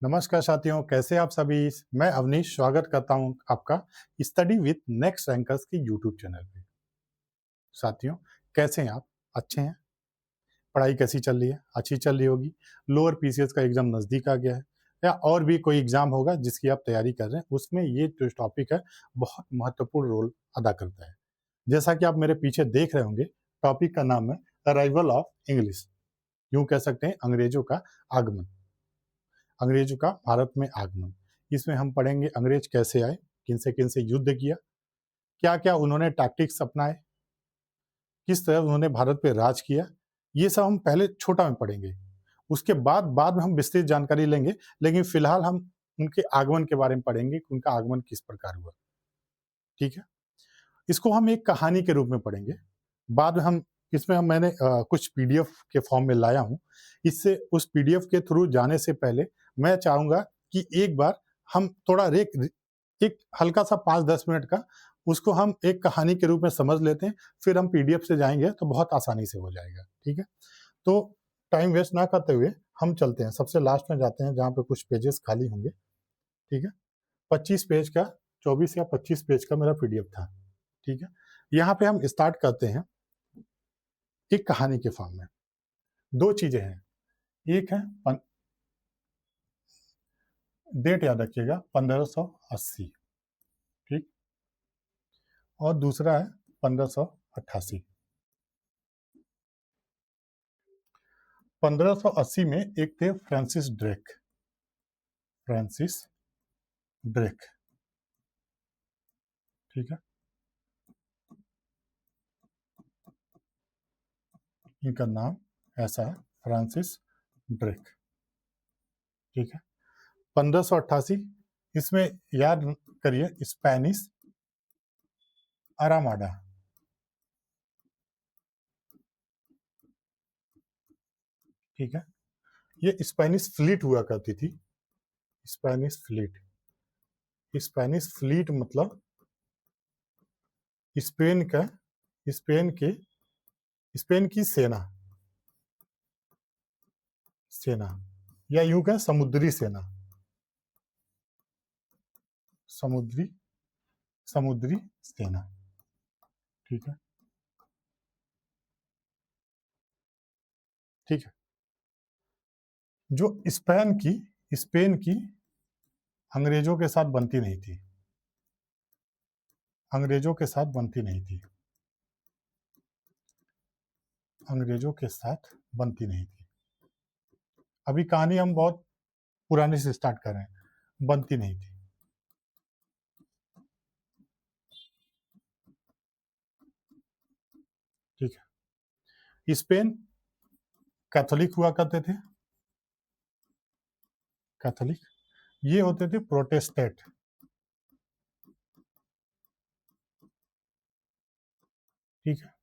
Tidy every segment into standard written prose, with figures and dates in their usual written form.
नमस्कार साथियों, कैसे आप सभी। मैं अवनीश स्वागत करता हूं आपका स्टडी विथ नेक्स्ट रैंकर्स के यूट्यूब चैनल पे। साथियों, कैसे हैं आप? अच्छे हैं? पढ़ाई कैसी चल रही है? अच्छी चल रही होगी। लोअर पीसीएस का एग्जाम नज़दीक आ गया है या और भी कोई एग्जाम होगा जिसकी आप तैयारी कर रहे हैं, उसमें ये जो टॉपिक है बहुत महत्वपूर्ण रोल अदा करता है। जैसा कि आप मेरे पीछे देख रहे होंगे, टॉपिक का नाम है अराइवल ऑफ इंग्लिश। यूं कह सकते हैं अंग्रेजों का आगमन। अंग्रेजों का भारत में आगमन। इसमें हम पढ़ेंगे अंग्रेज कैसे आए, किन से युद्ध किया, क्या क्या उन्होंने टैक्टिक्स अपनाए, किस तरह उन्होंने भारत पे राज किया। ये सब हम पहले छोटा में पढ़ेंगे। उसके बाद में हम विस्तृत जानकारी लेंगे, लेकिन फिलहाल हम उनके आगमन के बारे में पढ़ेंगे कि उनका आगमन किस प्रकार हुआ। ठीक है, इसको हम एक कहानी के रूप में पढ़ेंगे। बाद में हम इसमें मैंने कुछ पीडीएफ के फॉर्म में लाया हूँ। इससे उस पीडीएफ के थ्रू जाने से पहले मैं चाहूँगा कि एक बार हम थोड़ा एक हल्का सा 5-10 मिनट का उसको हम एक कहानी के रूप में समझ लेते हैं, फिर हम पीडीएफ से जाएँगे तो बहुत आसानी से हो जाएगा। ठीक है? तो टाइम वेस्ट ना करते हुए हम चलते हैं, सबसे लास्ट में जाते हैं जहाँ पे कुछ पेजेस खाली होंगे। ठीक है? 25 पेज का, 24 या 25 पेज का मेरा पीडीएफ था। ठीक है? यहाँ पे हम स्टार्ट करते हैं एक कहानी के फॉर्म में। 2 चीज़ें हैं, एक है डेट याद रखिएगा 1580, ठीक, और दूसरा है 1588। 1580 में एक थे फ्रांसिस ड्रेक। ठीक है, इनका नाम ऐसा है, फ्रांसिस ड्रेक। ठीक है, 1588 इसमें याद करिए स्पेनिश आरामाडा। ठीक है, ये स्पेनिश फ्लीट हुआ करती थी। स्पेनिश फ्लीट मतलब स्पेन का स्पेन के स्पेन की सेना या यूं कहें समुद्री सेना, समुद्री समुद्री सेना। ठीक है, ठीक है, जो स्पेन की अंग्रेजों के साथ बनती नहीं थी, अंग्रेजों के साथ बनती नहीं थी, अंग्रेजों के साथ बनती नहीं थी। अभी कहानी हम बहुत पुराने से स्टार्ट कर रहे हैं, बनती नहीं थी। ठीक है, स्पेन कैथोलिक हुआ करते थे, कैथोलिक, ये होते थे प्रोटेस्टेंट। ठीक है,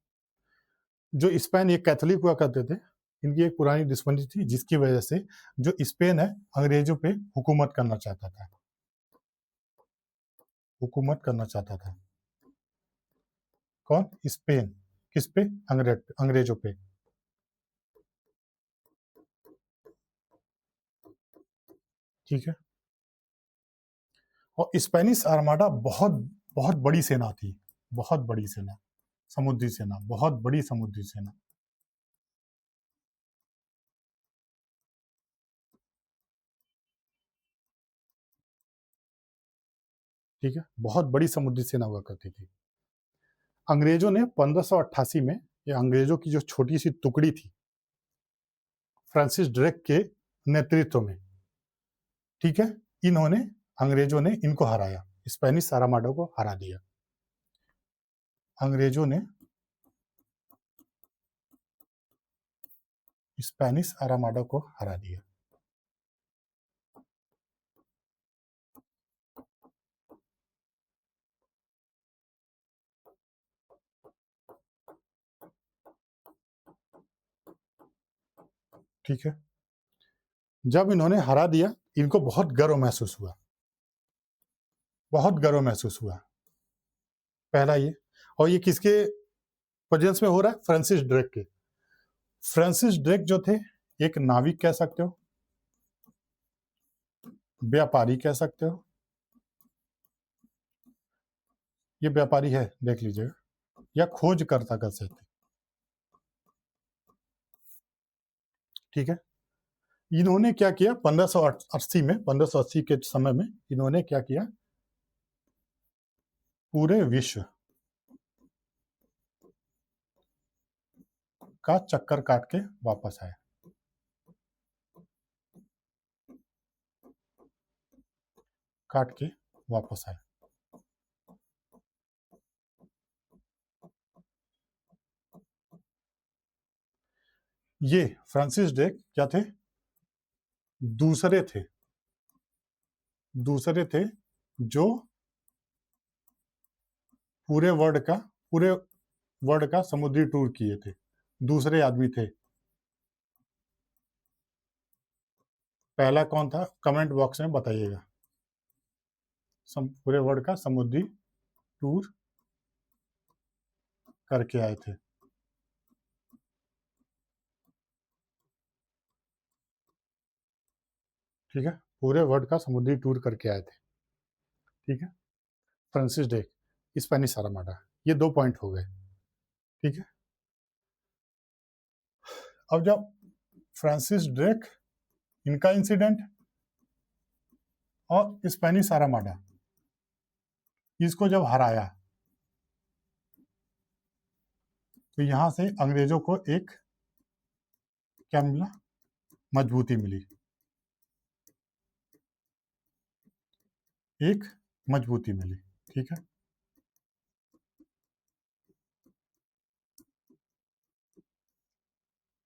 जो स्पेन ये कैथोलिक हुआ करते थे, इनकी एक पुरानी दुश्मनी थी जिसकी वजह से जो स्पेन है अंग्रेजों पे हुकूमत करना चाहता था, हुकूमत करना चाहता था। कौन? स्पेन। किस पे? अंग्रेजों पे। ठीक है, और स्पेनिश आर्माडा बहुत बहुत बड़ी सेना थी, बहुत बड़ी सेना, समुद्री सेना, बहुत बड़ी समुद्री सेना। ठीक है, बहुत बड़ी समुद्री सेना हुआ करती थी। अंग्रेजों ने 1588 में, ये अंग्रेजों की जो छोटी सी टुकड़ी थी फ्रांसिस ड्रेक के नेतृत्व में, ठीक है, इन्होंने, अंग्रेजों ने इनको हराया, स्पेनिश आर्माडा को हरा दिया। अंग्रेजों ने स्पेनिश आर्माडा को हरा दिया। ठीक है, जब इन्होंने हरा दिया, इनको बहुत गर्व महसूस हुआ, बहुत गर्व महसूस हुआ। पहला ये, और ये किसके प्रेजेंस में हो रहा है? फ्रांसिस ड्रेक के। फ्रांसिस ड्रेक जो थे एक नाविक कह सकते हो, व्यापारी कह सकते हो, ये व्यापारी है देख लीजिएगा, या खोजकर्ता कह सकते हैं। ठीक है, इन्होंने क्या किया 1580 में, 1580 के समय में इन्होंने क्या किया, पूरे विश्व का चक्कर काट के वापस आए। काट के वापस आए। ये फ्रांसिस ड्रेक क्या थे, दूसरे थे, दूसरे थे जो पूरे वर्ल्ड का, पूरे वर्ल्ड का समुद्री टूर किए थे, दूसरे आदमी थे। पहला कौन था कमेंट बॉक्स में बताइएगा। पूरे वर्ल्ड का समुद्री टूर करके आए थे। ठीक है, पूरे वर्ल्ड का समुद्री टूर करके आए थे। ठीक है, फ्रांसिस ड्रेक, स्पेनिश आर्माडा, ये 2 पॉइंट हो गए। ठीक है, अब जब फ्रांसिस ड्रेक, इनका इंसिडेंट और स्पेनिश आर्माडा, इसको जब हराया तो यहां से अंग्रेजों को एक क्या मिला, मजबूती मिली, एक मजबूती मिली। ठीक है,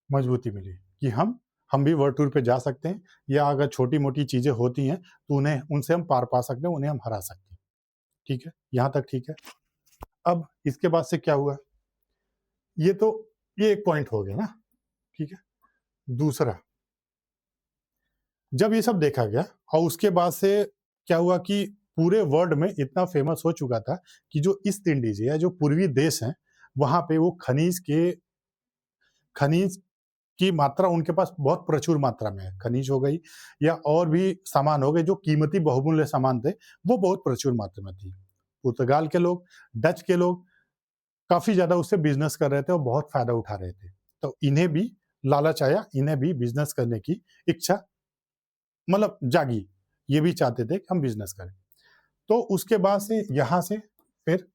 मजबूती मिली कि हम भी वर्ल्ड टूर पे जा सकते हैं, या अगर छोटी मोटी चीजें होती हैं तो उन्हें, उनसे हम पार पा सकते हैं, उन्हें हम हरा सकते हैं। ठीक है, यहां तक ठीक है। अब इसके बाद से क्या हुआ, ये तो ये एक पॉइंट हो गया ना। ठीक है, दूसरा, जब ये सब देखा गया और उसके बाद से क्या हुआ कि पूरे वर्ल्ड में इतना फेमस हो चुका था कि जो ईस्ट इंडीज या जो पूर्वी देश हैं, वहां पे वो खनिज की मात्रा उनके पास बहुत प्रचुर मात्रा में है। खनिज हो गई या और भी सामान हो गए जो कीमती बहुमूल्य सामान थे, वो बहुत प्रचुर मात्रा में थी। पुर्तगाल के लोग, डच के लोग काफी ज्यादा उससे बिजनेस कर रहे थे और बहुत फायदा उठा रहे थे। तो इन्हें भी लालच आया, इन्हें भी बिजनेस करने की इच्छा मतलब जागी, ये भी चाहते थे कि हम बिजनेस करें। तो उसके बाद से यहां से फिर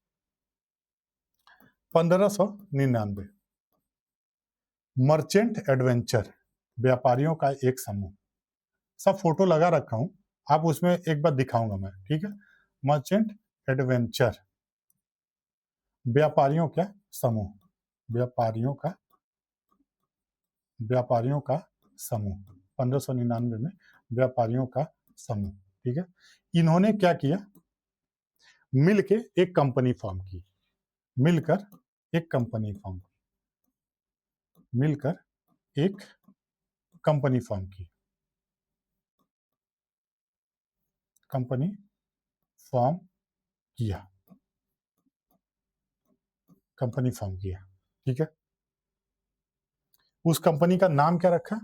1599 मर्चेंट एडवेंचर, व्यापारियों का एक समूह, सब फोटो लगा रखा हूं, आप उसमें एक बार दिखाऊंगा मैं। ठीक है, मर्चेंट एडवेंचर, व्यापारियों का समूह, व्यापारियों का व्यापारियों का समूह, 1599 में व्यापारियों का समूह। ठीक है, इन्होंने क्या किया, मिलके एक कंपनी फॉर्म की, मिलकर एक कंपनी फॉर्म मिलकर एक कंपनी फॉर्म की, कंपनी फॉर्म किया, कंपनी फॉर्म किया। ठीक है, उस कंपनी का नाम क्या रखा,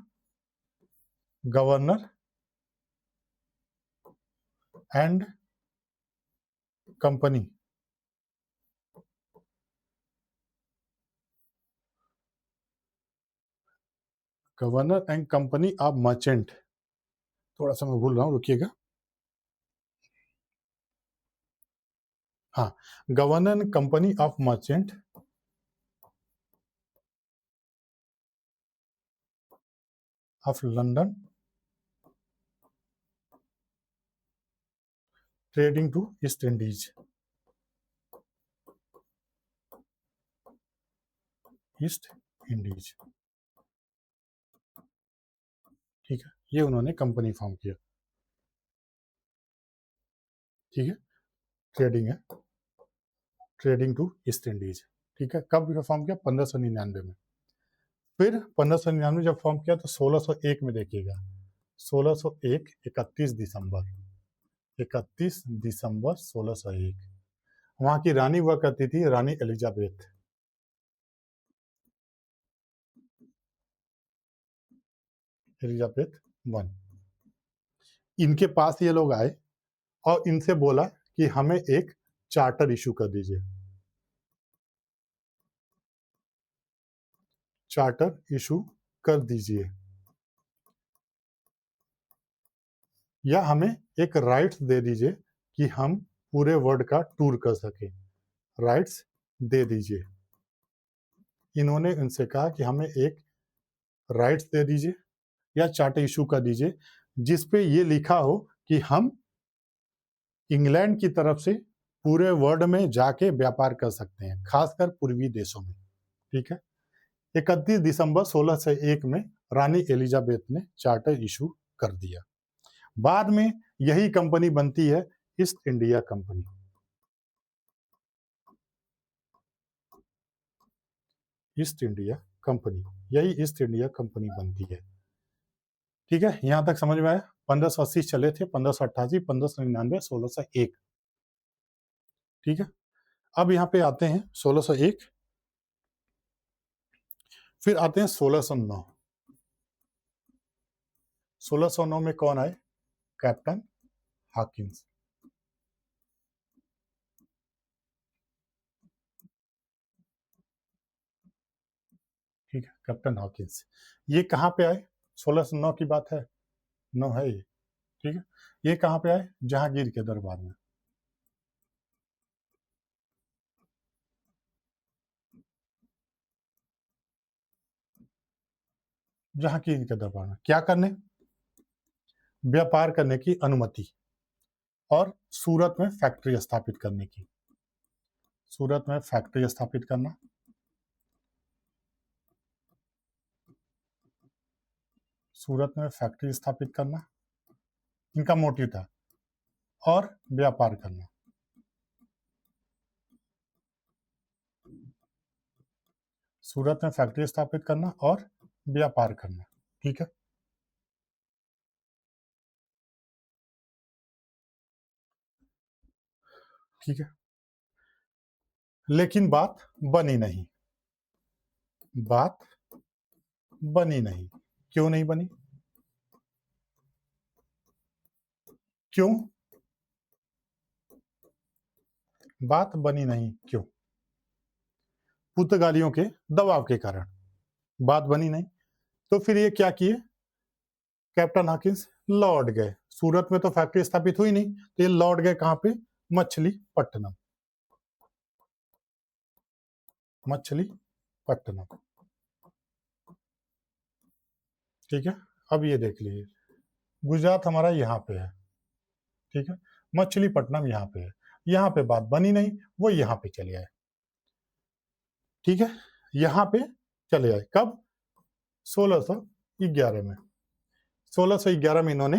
governor and company, governor and company of merchant, थोड़ा सा मैं भूल रहा हूं, रुकिएगा। हाँ, governor and company of merchant of London trading to East Indies, East Indies. ठीक है, ये उन्होंने कंपनी फॉर्म किया। ठीक है, ट्रेडिंग है, ट्रेडिंग टू ईस्ट इंडीज। ठीक है, कब फॉर्म किया, 1599 में। फिर 1599 जब फॉर्म किया तो 1601 में देखिएगा, 1601, 31 दिसंबर, 31 दिसंबर 1601, वहां की रानी हुआ करती थी रानी एलिजाबेथ, एलिजाबेथ वन। इनके पास ये लोग आए और इनसे बोला कि हमें एक चार्टर इशू कर दीजिए, चार्टर इशू कर दीजिए, या हमें एक राइट्स दे दीजिए कि हम पूरे वर्ल्ड का टूर कर सके, राइट्स दे दीजिए। इन्होंने इनसे कहा कि हमें एक राइट्स दे दीजिए या चार्टर इशू कर दीजिए जिस पे ये लिखा हो कि हम इंग्लैंड की तरफ से पूरे वर्ल्ड में जाके व्यापार कर सकते हैं, खासकर पूर्वी देशों में। ठीक है। 31 दिसंबर 1601 में रानी एलिजाबेथ ने चार्टर इशू कर दिया। बाद में यही कंपनी बनती है east India company. East India company, यही ईस्ट इंडिया कंपनी बनती है। ठीक है, यहां तक समझ में आया। 1580 चले थे, 1588, 1599, 1601। ठीक है, अब यहाँ पे आते हैं 1601, फिर आते हैं 1609। 1609 में कौन आए? Captain Hawkins. ठीक है, कैप्टन हॉकिंस ये कहाँ पे आए? 1609 की बात है, 9 है ये। ठीक है, ये कहाँ पे आए? जहांगीर के दरबार में। जहांगीर के दरबार में क्या करने? व्यापार करने की अनुमति और सूरत में फैक्ट्री स्थापित करने की। सूरत में फैक्ट्री स्थापित करना, सूरत में फैक्ट्री स्थापित करना इनका मोटिव था, और व्यापार करना। सूरत में फैक्ट्री स्थापित करना और व्यापार करना। ठीक है, ठीक है, लेकिन बात बनी नहीं। बात बनी नहीं। क्यों नहीं बनी? क्यों बात बनी नहीं? क्यों? पुर्तगालियों के दबाव के कारण बात बनी नहीं। तो फिर ये क्या किए? कैप्टन हॉकिंस लौट गए। सूरत में तो फैक्ट्री स्थापित हुई नहीं, तो ये लौट गए कहां पे? मछलीपट्टनम। मछलीपट्टनम। ठीक है, अब ये देख लीजिए, गुजरात हमारा यहाँ पे है। ठीक है, मछलीपट्टनम यहाँ पे है। यहाँ पे बात बनी नहीं, वो यहाँ पे चले आए। ठीक है, यहाँ पे चले आए कब? 1611 में। 1611 में इन्होंने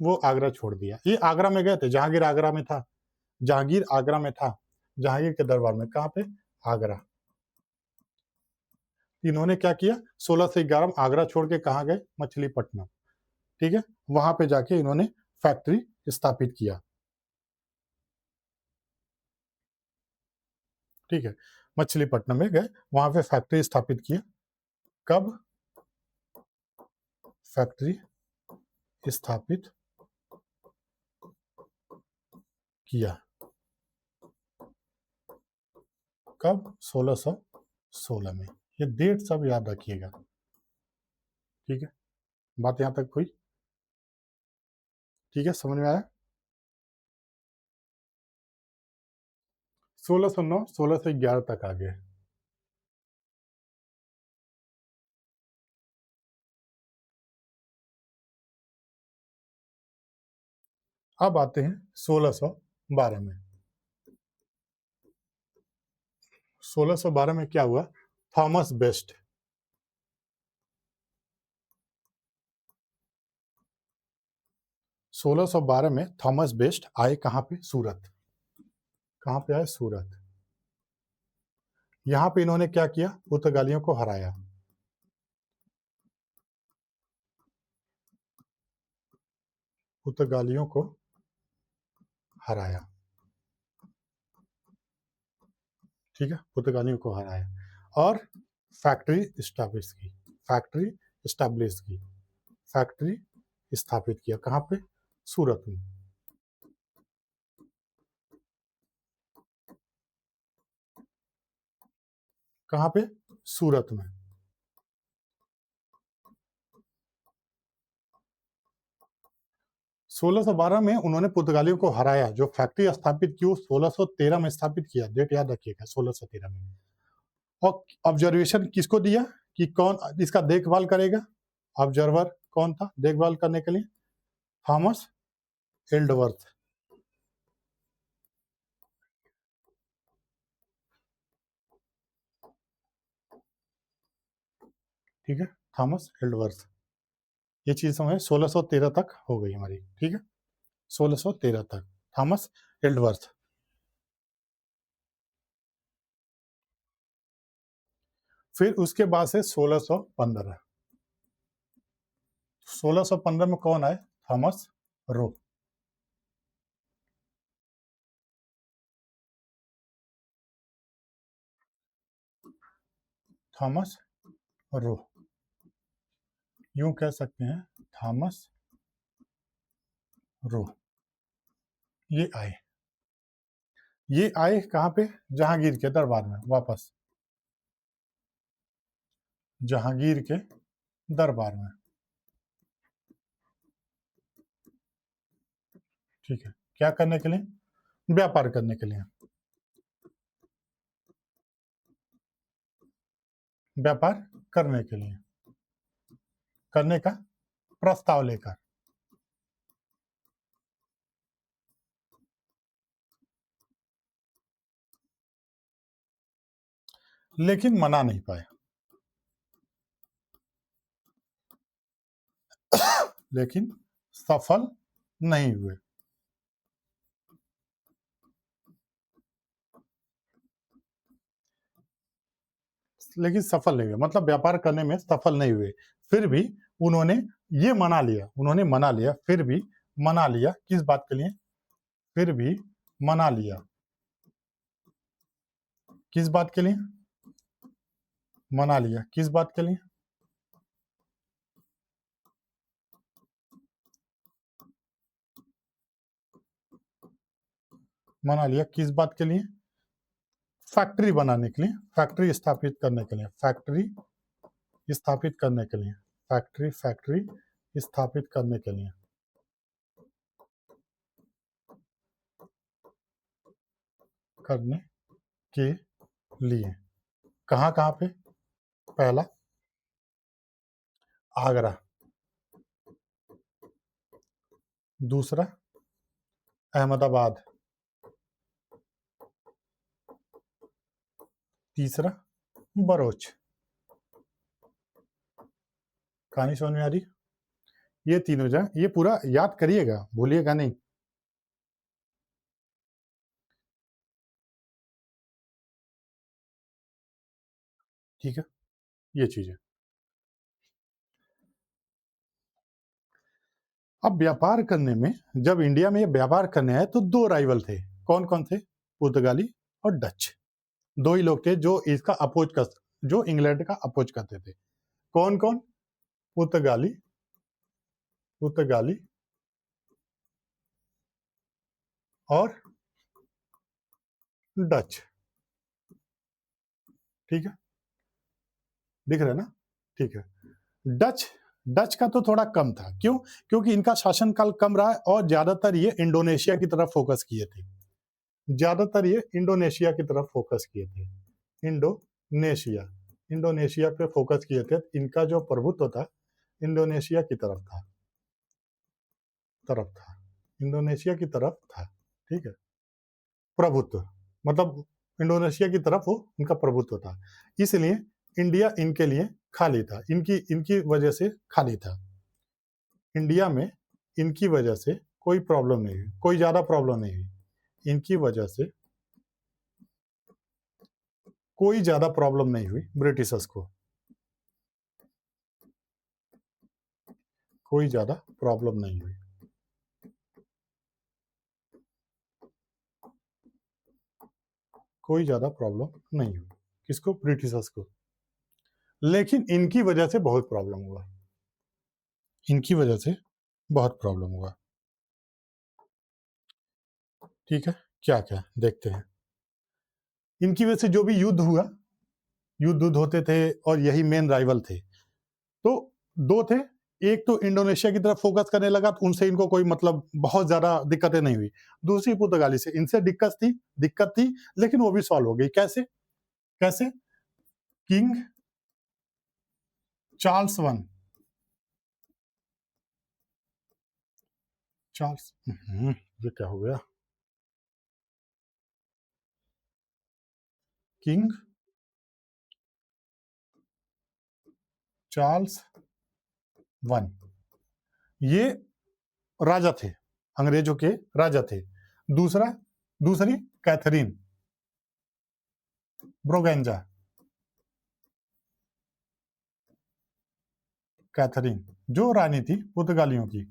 वो आगरा छोड़ दिया। ये आगरा में गए थे, जहांगीर आगरा में था। जहांगीर आगरा में था, जहांगीर के दरबार में। कहाँ पे? आगरा। इन्होंने क्या किया? 1611 आगरा छोड़ के कहाँ गए? मछलीपट्टनम। ठीक है, वहां पे जाके इन्होंने फैक्ट्री स्थापित किया। ठीक है, मछलीपट्टनम में गए, वहां पे फैक्ट्री स्थापित किया। कब फैक्ट्री स्थापित किया? कब? 1616 में। ये डेट सब याद रखिएगा। ठीक है, बात यहां तक हुई? ठीक है, समझ में आया? 1609 1611 तक आ गए। अब आते हैं 1612 में। 1612 में क्या हुआ? Thomas best. 1612 में थॉमस बेस्ट आए कहां पे? सूरत। कहां पे आए? सूरत। यहां पे इन्होंने क्या किया? पुर्तगालियों को हराया। पुर्तगालियों को हराया। ठीक है, पुर्तगालियों को हराया और फैक्ट्री स्टैब्लिश की। फैक्ट्री स्टैब्लिश की, फैक्ट्री स्थापित किया। कहां पे? सूरत में। कहाँ पे? सूरत में। 1612 में उन्होंने पुर्तगालियों को हराया, जो फैक्ट्री स्थापित की वो 1613 में स्थापित किया, डेट याद रखिएगा 1613 में। और ऑब्जर्वेशन किसको दिया कि कौन इसका देखभाल करेगा? ऑब्जर्वर कौन था देखभाल करने के लिए? Thomas Aldworth. ठीक है, थॉमस एल्डवर्थ। ये चीज हमें 1613 तक हो गई हमारी। ठीक है, 1613 तक थॉमस एल्डवर्थ। फिर उसके बाद से 1615। 1615 में कौन आए? Thomas Roe. थॉमस रो, यूं कह सकते हैं थॉमस रो। ये आए, ये आए कहाँ पे? जहांगीर के दरबार में वापस, जहांगीर के दरबार में। ठीक है, क्या करने के लिए? व्यापार करने के लिए। व्यापार करने के लिए, करने का प्रस्ताव लेकर। लेकिन मना नहीं पाए। लेकिन सफल नहीं हुए। लेकिन सफल नहीं हुए, मतलब व्यापार करने में सफल नहीं हुए। फिर भी उन्होंने ये मना लिया, उन्होंने मना लिया, फिर भी मना लिया। किस बात के लिए? फिर भी मना लिया। किस बात के लिए मना लिया? किस बात के लिए मना लिया? किस बात के लिए? फैक्ट्री बनाने के लिए, फैक्ट्री स्थापित करने के लिए, फैक्ट्री स्थापित करने के लिए, फैक्ट्री स्थापित करने के लिए। करने के लिए कहाँ कहाँ पे? पहला आगरा, दूसरा अहमदाबाद, तीसरा बरोच। कहानी समझ में आ रही? ये तीनों जगह, ये पूरा याद करिएगा, भूलिएगा नहीं। ठीक है, ये चीज है। अब व्यापार करने में, जब इंडिया में ये व्यापार करने आए तो दो राइवल थे। कौन कौन थे? पुर्तगाली और डच। दो ही लोग थे जो इसका अपोज कर, जो इंग्लैंड का अपोज करते थे। कौन कौन? पुर्तगाली, पुर्तगाली और डच। ठीक है, दिख रहा है ना? ठीक है। डच, डच का तो थोड़ा कम था। क्यों? क्योंकि इनका शासनकाल कम रहा है और ज्यादातर ये इंडोनेशिया की तरफ फोकस किए थे। ज्यादातर ये इंडोनेशिया की तरफ फोकस किए थे। इंडोनेशिया, इंडोनेशिया पे फोकस किए थे। इनका जो प्रभुत्व था इंडोनेशिया की तरफ था, इंडोनेशिया की तरफ था। ठीक है, प्रभुत्व मतलब इंडोनेशिया की तरफ वो उनका प्रभुत्व था। इसलिए इंडिया इनके लिए खाली था, इनकी इनकी वजह से खाली था। इंडिया में इनकी वजह से कोई प्रॉब्लम नहीं हुई, कोई ज्यादा प्रॉब्लम नहीं हुई। इनकी वजह से कोई ज्यादा प्रॉब्लम नहीं हुई ब्रिटिशर्स को, कोई ज्यादा प्रॉब्लम नहीं हुई। कोई ज्यादा प्रॉब्लम नहीं हुई किसको? ब्रिटिशर्स को। लेकिन इनकी वजह से बहुत प्रॉब्लम हुआ, इनकी वजह से बहुत प्रॉब्लम हुआ। ठीक है, क्या क्या देखते हैं। इनकी वजह से जो भी युद्ध हुआ, युद्ध होते थे और यही मेन राइवल थे। तो दो थे, एक तो इंडोनेशिया की तरफ फोकस करने लगा तो उनसे इनको कोई मतलब बहुत ज्यादा दिक्कतें नहीं हुई। दूसरी पुर्तगाली से, इनसे दिक्कत थी लेकिन वो भी सॉल्व हो गई। कैसे कैसे किंग चार्ल्स वन, चार्ल्स ये क्या हो गया, किंग चार्ल्स वन, ये राजा थे, अंग्रेजों के राजा थे। दूसरी कैथरीन ब्रोगेंजा, कैथरीन जो रानी थी पुर्तगालियों की,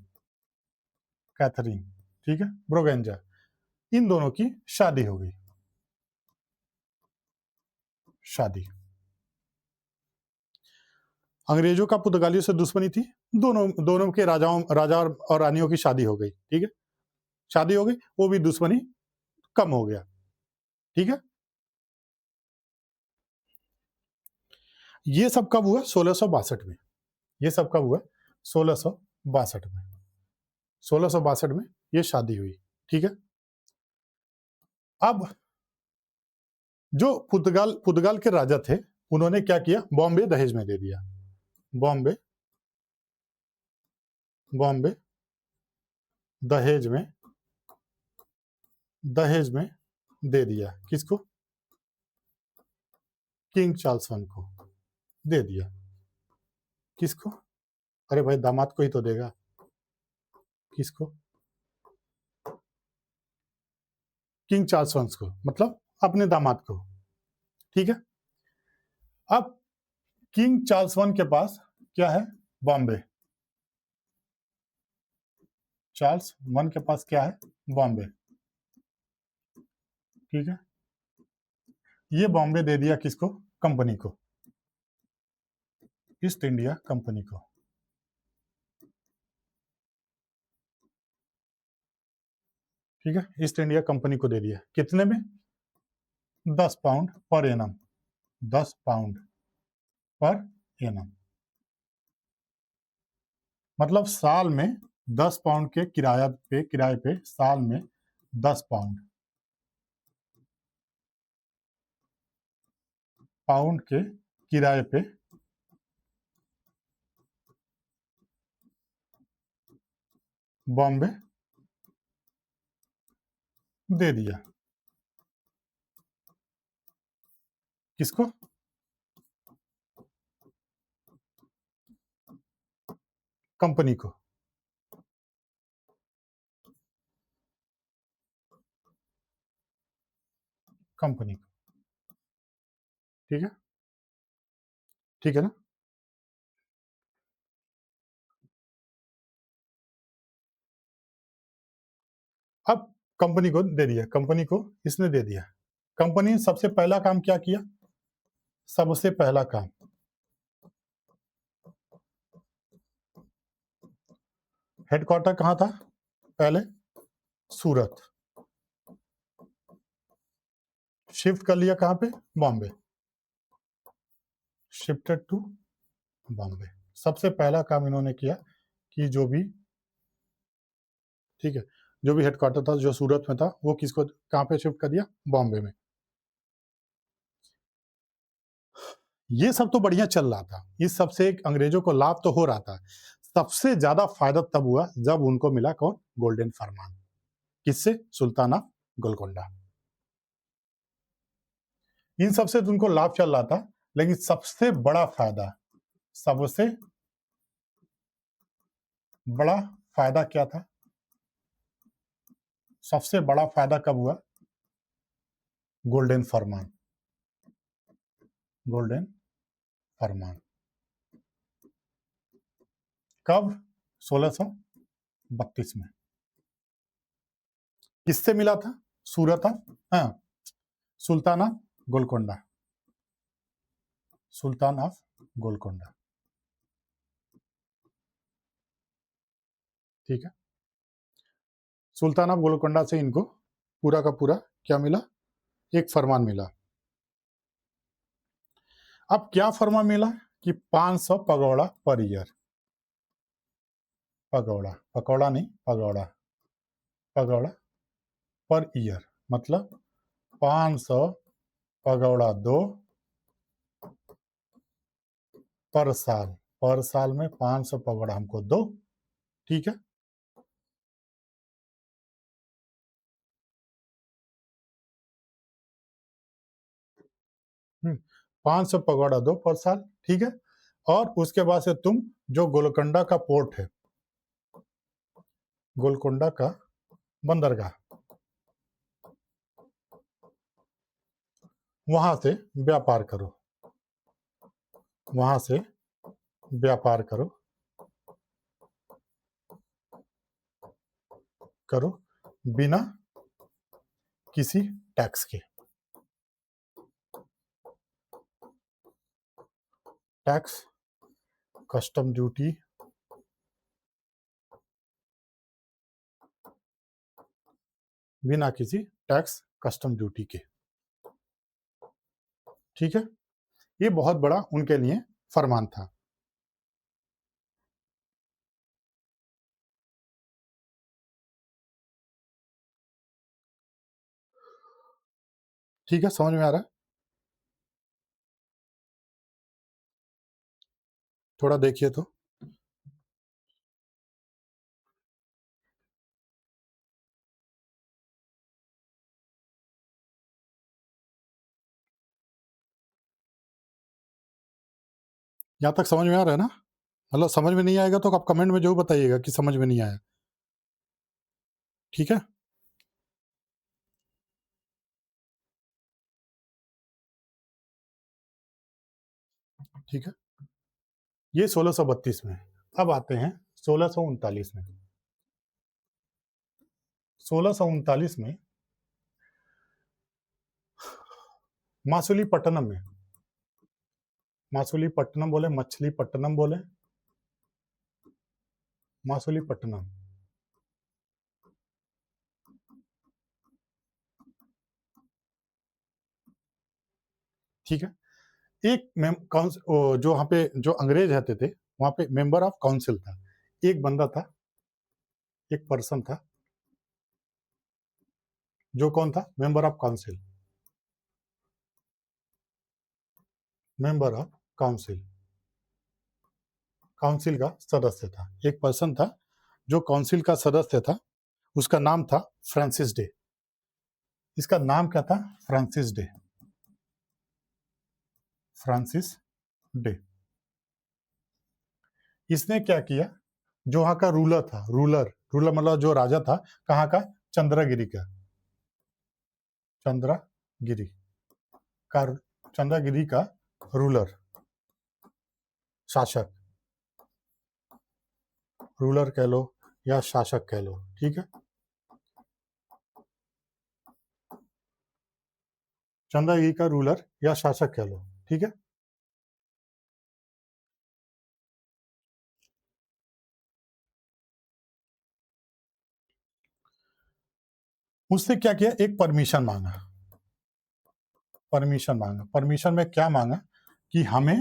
कैथरीन, ठीक है, ब्रोगेंजा, इन दोनों की शादी हो गई। शादी, अंग्रेजों का पुर्तगालियों से दुश्मनी थी, दोनों दोनों के राजा और रानियों की शादी हो गई। ठीक है, शादी हो गई, वो भी दुश्मनी कम हो गया। ठीक है, ये सब कब हुआ? 1662 में। ये सब कब हुआ? 1662 में। 1662 में ये शादी हुई। ठीक है, अब जो पुर्तगाल के राजा थे उन्होंने क्या किया? बॉम्बे दहेज में दे दिया। बॉम्बे बॉम्बे दहेज में दे दिया। किसको? किंग चार्ल्स वन को दे दिया। किसको? अरे भाई दामाद को ही तो देगा। किसको? किंग चार्ल्स वन को, मतलब अपने दामाद को। ठीक है, अब किंग चार्ल्स वन के पास क्या है? बॉम्बे। चार्ल्स वन के पास क्या है? बॉम्बे। ठीक है, ये बॉम्बे दे दिया किसको? कंपनी को, ईस्ट इंडिया कंपनी को। ठीक है, ईस्ट इंडिया कंपनी को दे दिया। कितने में? 10 pound per annum. 10 pound per annum, मतलब साल में 10 पाउंड के किराए पे साल में 10 पाउंड, पाउंड के किराए पे बॉम्बे दे दिया। किसको? कंपनी को। कंपनी को। ठीक है, ठीक है ना। अब कंपनी को दे दिया, कंपनी को इसने दे दिया। कंपनी ने सबसे पहला काम क्या किया? सबसे पहला काम, हेडक्वार्टर कहाँ था पहले? सूरत। शिफ्ट कर लिया कहाँ पे? बॉम्बे। Shifted to Bombay. सबसे पहला काम इन्होंने किया कि जो भी, ठीक है, जो भी हेडक्वार्टर था जो सूरत में था वो किसको कहाँ पे शिफ्ट कर दिया? बॉम्बे में। ये सब तो बढ़िया चल रहा था, इस सबसे अंग्रेजों को लाभ तो हो रहा था। सबसे ज्यादा फायदा तब हुआ जब उनको मिला कौन? गोल्डन फरमान। किससे? सुल्तान ऑफ गोलकोंडा। इन सबसे तो उनको लाभ चल रहा था, लेकिन सबसे बड़ा फायदा क्या था? सबसे बड़ा फायदा कब हुआ? गोल्डन फरमान। गोल्डन फरमान कब? 1632 में। किससे मिला था? सूरत ऑफ, हाँ, sultan of Golconda. Sultan of Golconda. ठीक है, सुल्तान ऑफ गोलकोंडा से इनको पूरा का पूरा क्या मिला, एक फरमान मिला। अब क्या फरमान मिला कि 500 पगौड़ा पर ईयर, पगौड़ा, पकौड़ा नहीं, पगौड़ा, पगौड़ा पर ईयर मतलब 500 पगौड़ा 2 पर साल में 500 पगौड़ा हमको दो, ठीक है। 500 पगौड़ा दो पर साल, ठीक है। और उसके बाद से तुम जो गोलकोंडा का पोर्ट है, गोलकोंडा का बंदरगाह, वहां से व्यापार करो, वहां से व्यापार करो, करो बिना किसी टैक्स के, टैक्स, कस्टम ड्यूटी, बिना किसी टैक्स कस्टम ड्यूटी के, ठीक है। ये बहुत बड़ा उनके लिए फरमान था। ठीक है, समझ में आ रहा है? थोड़ा देखिए तो। यहाँ तक समझ में आ रहा है ना? मतलब समझ में नहीं आएगा तो आप कमेंट में जरूर बताइएगा कि समझ में नहीं आया, ठीक है। ठीक है, ये 1632 में। अब आते हैं 1639 में। 1639 में मासुलीपट्टनम में, मासुलीपट्टनम बोले, मछलीपट्टनम बोले, मासुलीपट्टनम, ठीक है। एक जो वहाँ पे जो अंग्रेज रहते थे, वहाँ पे मेंबर ऑफ काउंसिल था, एक बंदा था, एक पर्सन था, जो कौन था, member of council, member of council, council का सदस्य था, एक पर्सन था जो काउंसिल का सदस्य था, उसका नाम था फ्रांसिस डे। इसका नाम क्या था, फ्रांसिस डे, फ्रांसिस डे। इसने क्या किया, जो वहां का रूलर था, रूलर, रूलर मतलब जो राजा था, कहाँ का, चंद्रगिरी का, चंद्रगिरी का, चंद्रगिरी का रूलर, शासक, रूलर कह लो या शासक कह लो, ठीक है। चंद्रगिरी का रूलर या शासक कह लो, ठीक है। उसने क्या किया, एक परमिशन मांगा, परमिशन मांगा, परमिशन में क्या मांगा कि हमें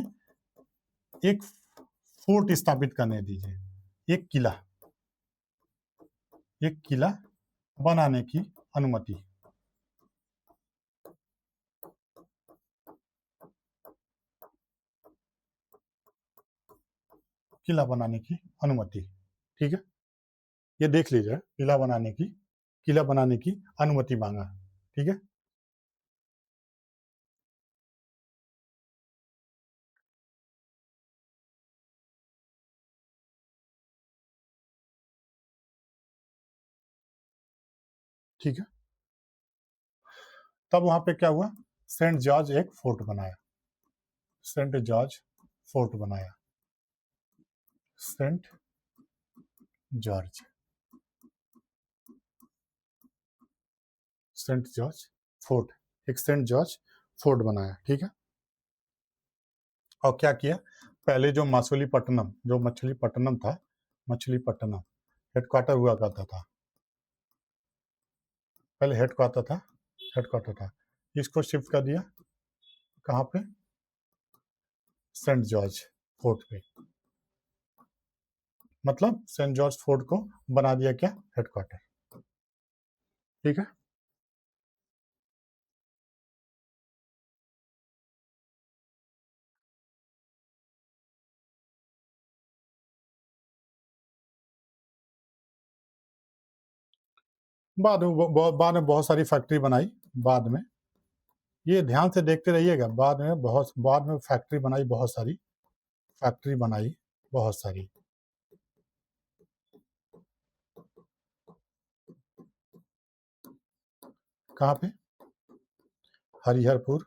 एक फोर्ट स्थापित करने दीजिए, एक किला, एक किला बनाने की अनुमति, किला बनाने की अनुमति, ठीक है। ये देख लीजिए, किला बनाने की, किला बनाने की अनुमति मांगा, ठीक है। ठीक है, तब वहां पे क्या हुआ, सेंट जॉर्ज एक फोर्ट बनाया, सेंट जॉर्ज फोर्ट बनाया, Saint George, Saint George fort, एक सेंट जॉर्ज फोर्ट बनाया, ठीक है। और क्या किया, पहले जो मासुलीपट्टनम, जो मछलीपट्टनम था, मछलीपट्टनम हेडक्वार्टर हुआ करता था, पहले हेडक्वार्टर था, इसको शिफ्ट कर दिया कहाँ पे, सेंट जॉर्ज फोर्ट पे, मतलब सेंट जॉर्ज फोर्ट को बना दिया क्या, हेडक्वार्टर। ठीक है, बाद में बहुत सारी फैक्ट्री बनाई बाद में, ये ध्यान से देखते रहिएगा, बाद में फैक्ट्री बनाई, बहुत सारी फैक्ट्री बनाई, बहुत सारी। कहाँ पे, हरिहरपुर,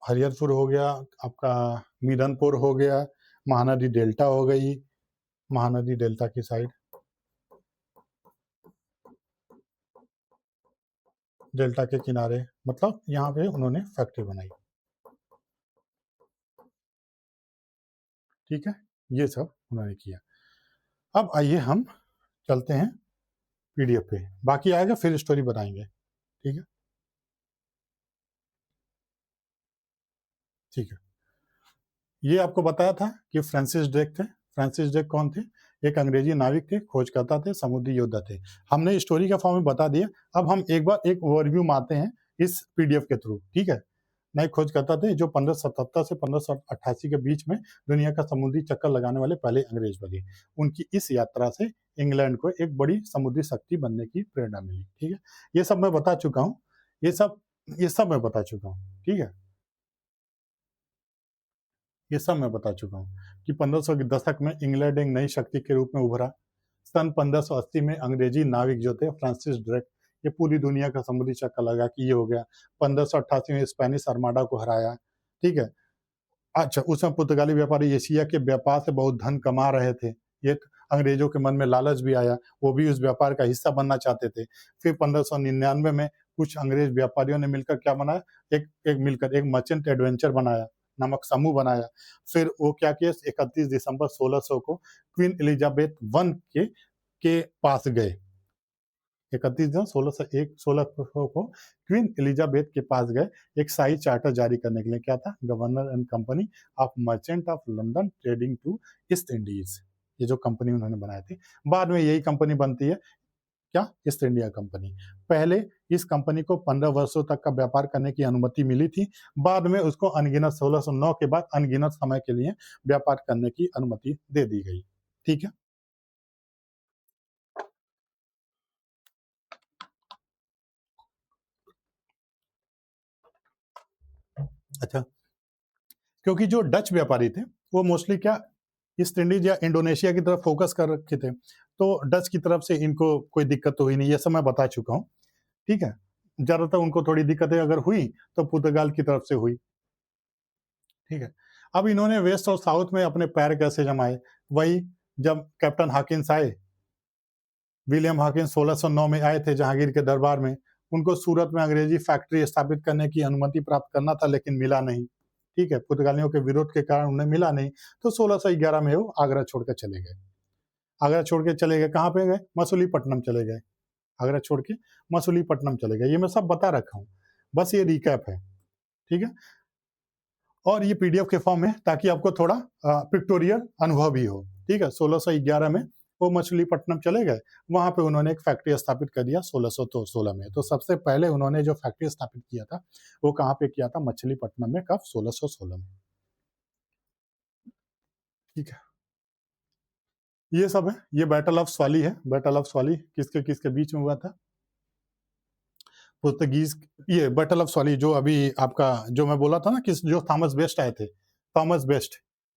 हरिहरपुर हो गया आपका, मीरनपुर हो गया, महानदी डेल्टा हो गई, महानदी डेल्टा की साइड, डेल्टा के किनारे, मतलब यहाँ पे उन्होंने फैक्ट्री बनाई। ठीक है, ये सब उन्होंने किया। अब आइए हम चलते हैं पीडीएफ पे, बाकी आएगा फिर स्टोरी बनाएंगे। ठीक है, ठीक है। ये आपको बताया था कि फ्रांसिस ड्रेक थे। फ्रांसिस ड्रेक कौन थे, एक अंग्रेजी नाविक थे, खोजकर्ता थे, समुद्री योद्धा थे। हमने स्टोरी का फॉर्म में बता दिया, अब हम एक बार एक ओवरव्यू मारते हैं इस पीडीएफ के थ्रू। ठीक है, नए खोजकर्ता थे जो 1577 से 1588 के बीच में दुनिया का समुद्री चक्कर लगाने वाले पहले अंग्रेज बने। उनकी इस यात्रा से इंग्लैंड को एक बड़ी समुद्री शक्ति बनने की प्रेरणा मिली। ठीक है, ये सब मैं बता चुका हूँ, ये सब मैं बता चुका हूँ। ठीक है, ये सब मैं बता चुका हूँ कि 1500 के दशक में इंग्लैंड एक नई शक्ति के रूप में उभरा। सन 1580 में अंग्रेजी नाविक जो थे फ्रांसिस ड्रेक, ये पूरी दुनिया का समुद्री चक्कर लगा कि ये हो गया। 1588 में स्पेनिश आर्माडा को हराया। ठीक है, अच्छा, उसमें पुर्तगाली व्यापारी एशिया के व्यापार से बहुत धन कमा रहे थे। ये अंग्रेजों के मन में लालच भी आया, वो भी उस व्यापार का हिस्सा बनना चाहते थे। फिर 1599 में कुछ अंग्रेज व्यापारियों ने मिलकर क्या बनाया, एक मर्चेंट एडवेंचर बनाया, नामक समूह बनाया। फिर वो क्या किया, 31 दिसंबर 1600 को क्वीन एलिजाबेथ वन के पास गए। 31 जून 1600 को क्वीन एलिजाबेथ के पास गए, एक शाही चार्टर जारी करने के लिए। क्या था, governor and company of merchant of London trading to East Indies, ये जो कंपनी उन्होंने बनाई थी। बाद में यही कंपनी बनती है क्या, ईस्ट इंडिया कंपनी। पहले इस कंपनी को 15 वर्षों तक का व्यापार करने की अनुमति मिली थी, बाद में उसको अनगिनत 1609 के बाद अनगिनत समय के लिए व्यापार करने की अनुमति दे दी गई। ठीक है, अच्छा, क्योंकि जो डच व्यापारी थे वो मोस्टली क्या, ईस्ट इंडीज या इंडोनेशिया की तरफ फोकस कर रखे थे, तो डच की तरफ से इनको कोई दिक्कत तो हुई नहीं, ये सब मैं बता चुका हूँ। ठीक है, ज्यादातर उनको थोड़ी दिक्कतें अगर हुई तो पुर्तगाल की तरफ से हुई। ठीक है, अब इन्होंने वेस्ट और साउथ में अपने पैर कैसे जमाए, वही जब कैप्टन हाकिंस आए, विलियम हाकिंस 1609 में आए थे जहांगीर के दरबार में। उनको सूरत में अंग्रेजी फैक्ट्री स्थापित करने की अनुमति प्राप्त करना था, लेकिन मिला नहीं। ठीक है, पुर्तगालियों के विरोध के कारण उन्हें मिला नहीं, तो 1611 में वो आगरा छोड़कर चले गए। आगरा छोड़ के चले गए, कहाँ पे गए, मसूलीपट्टनम चले गए। आगरा छोड़ के मसूलीपट्टनम चले गए, ये मैं सब बता रखा हूँ, बस ये रिकैप है। ठीक है, और ये पीडीएफ के फॉर्म में, ताकि आपको थोड़ा पिक्टोरियल अनुभव भी हो। ठीक है, 1611 में वो मछलीपट्टनम चले गए, वहां पे उन्होंने एक फैक्ट्री स्थापित कर दिया 1616 में। तो सबसे पहले उन्होंने जो फैक्ट्री स्थापित किया था वो कहाँ पे किया था, मछलीपट्टनम में, कब, 1616 में। ठीक है, ये सब है, ये बैटल ऑफ स्वाली है। बैटल ऑफ स्वाली किसके किसके बीच में हुआ था, पुर्तगीज, ये बैटल ऑफ स्वाली जो अभी आपका, जो मैं बोला था ना, किस, जो थॉमस बेस्ट आए थे, थॉमस बेस्ट,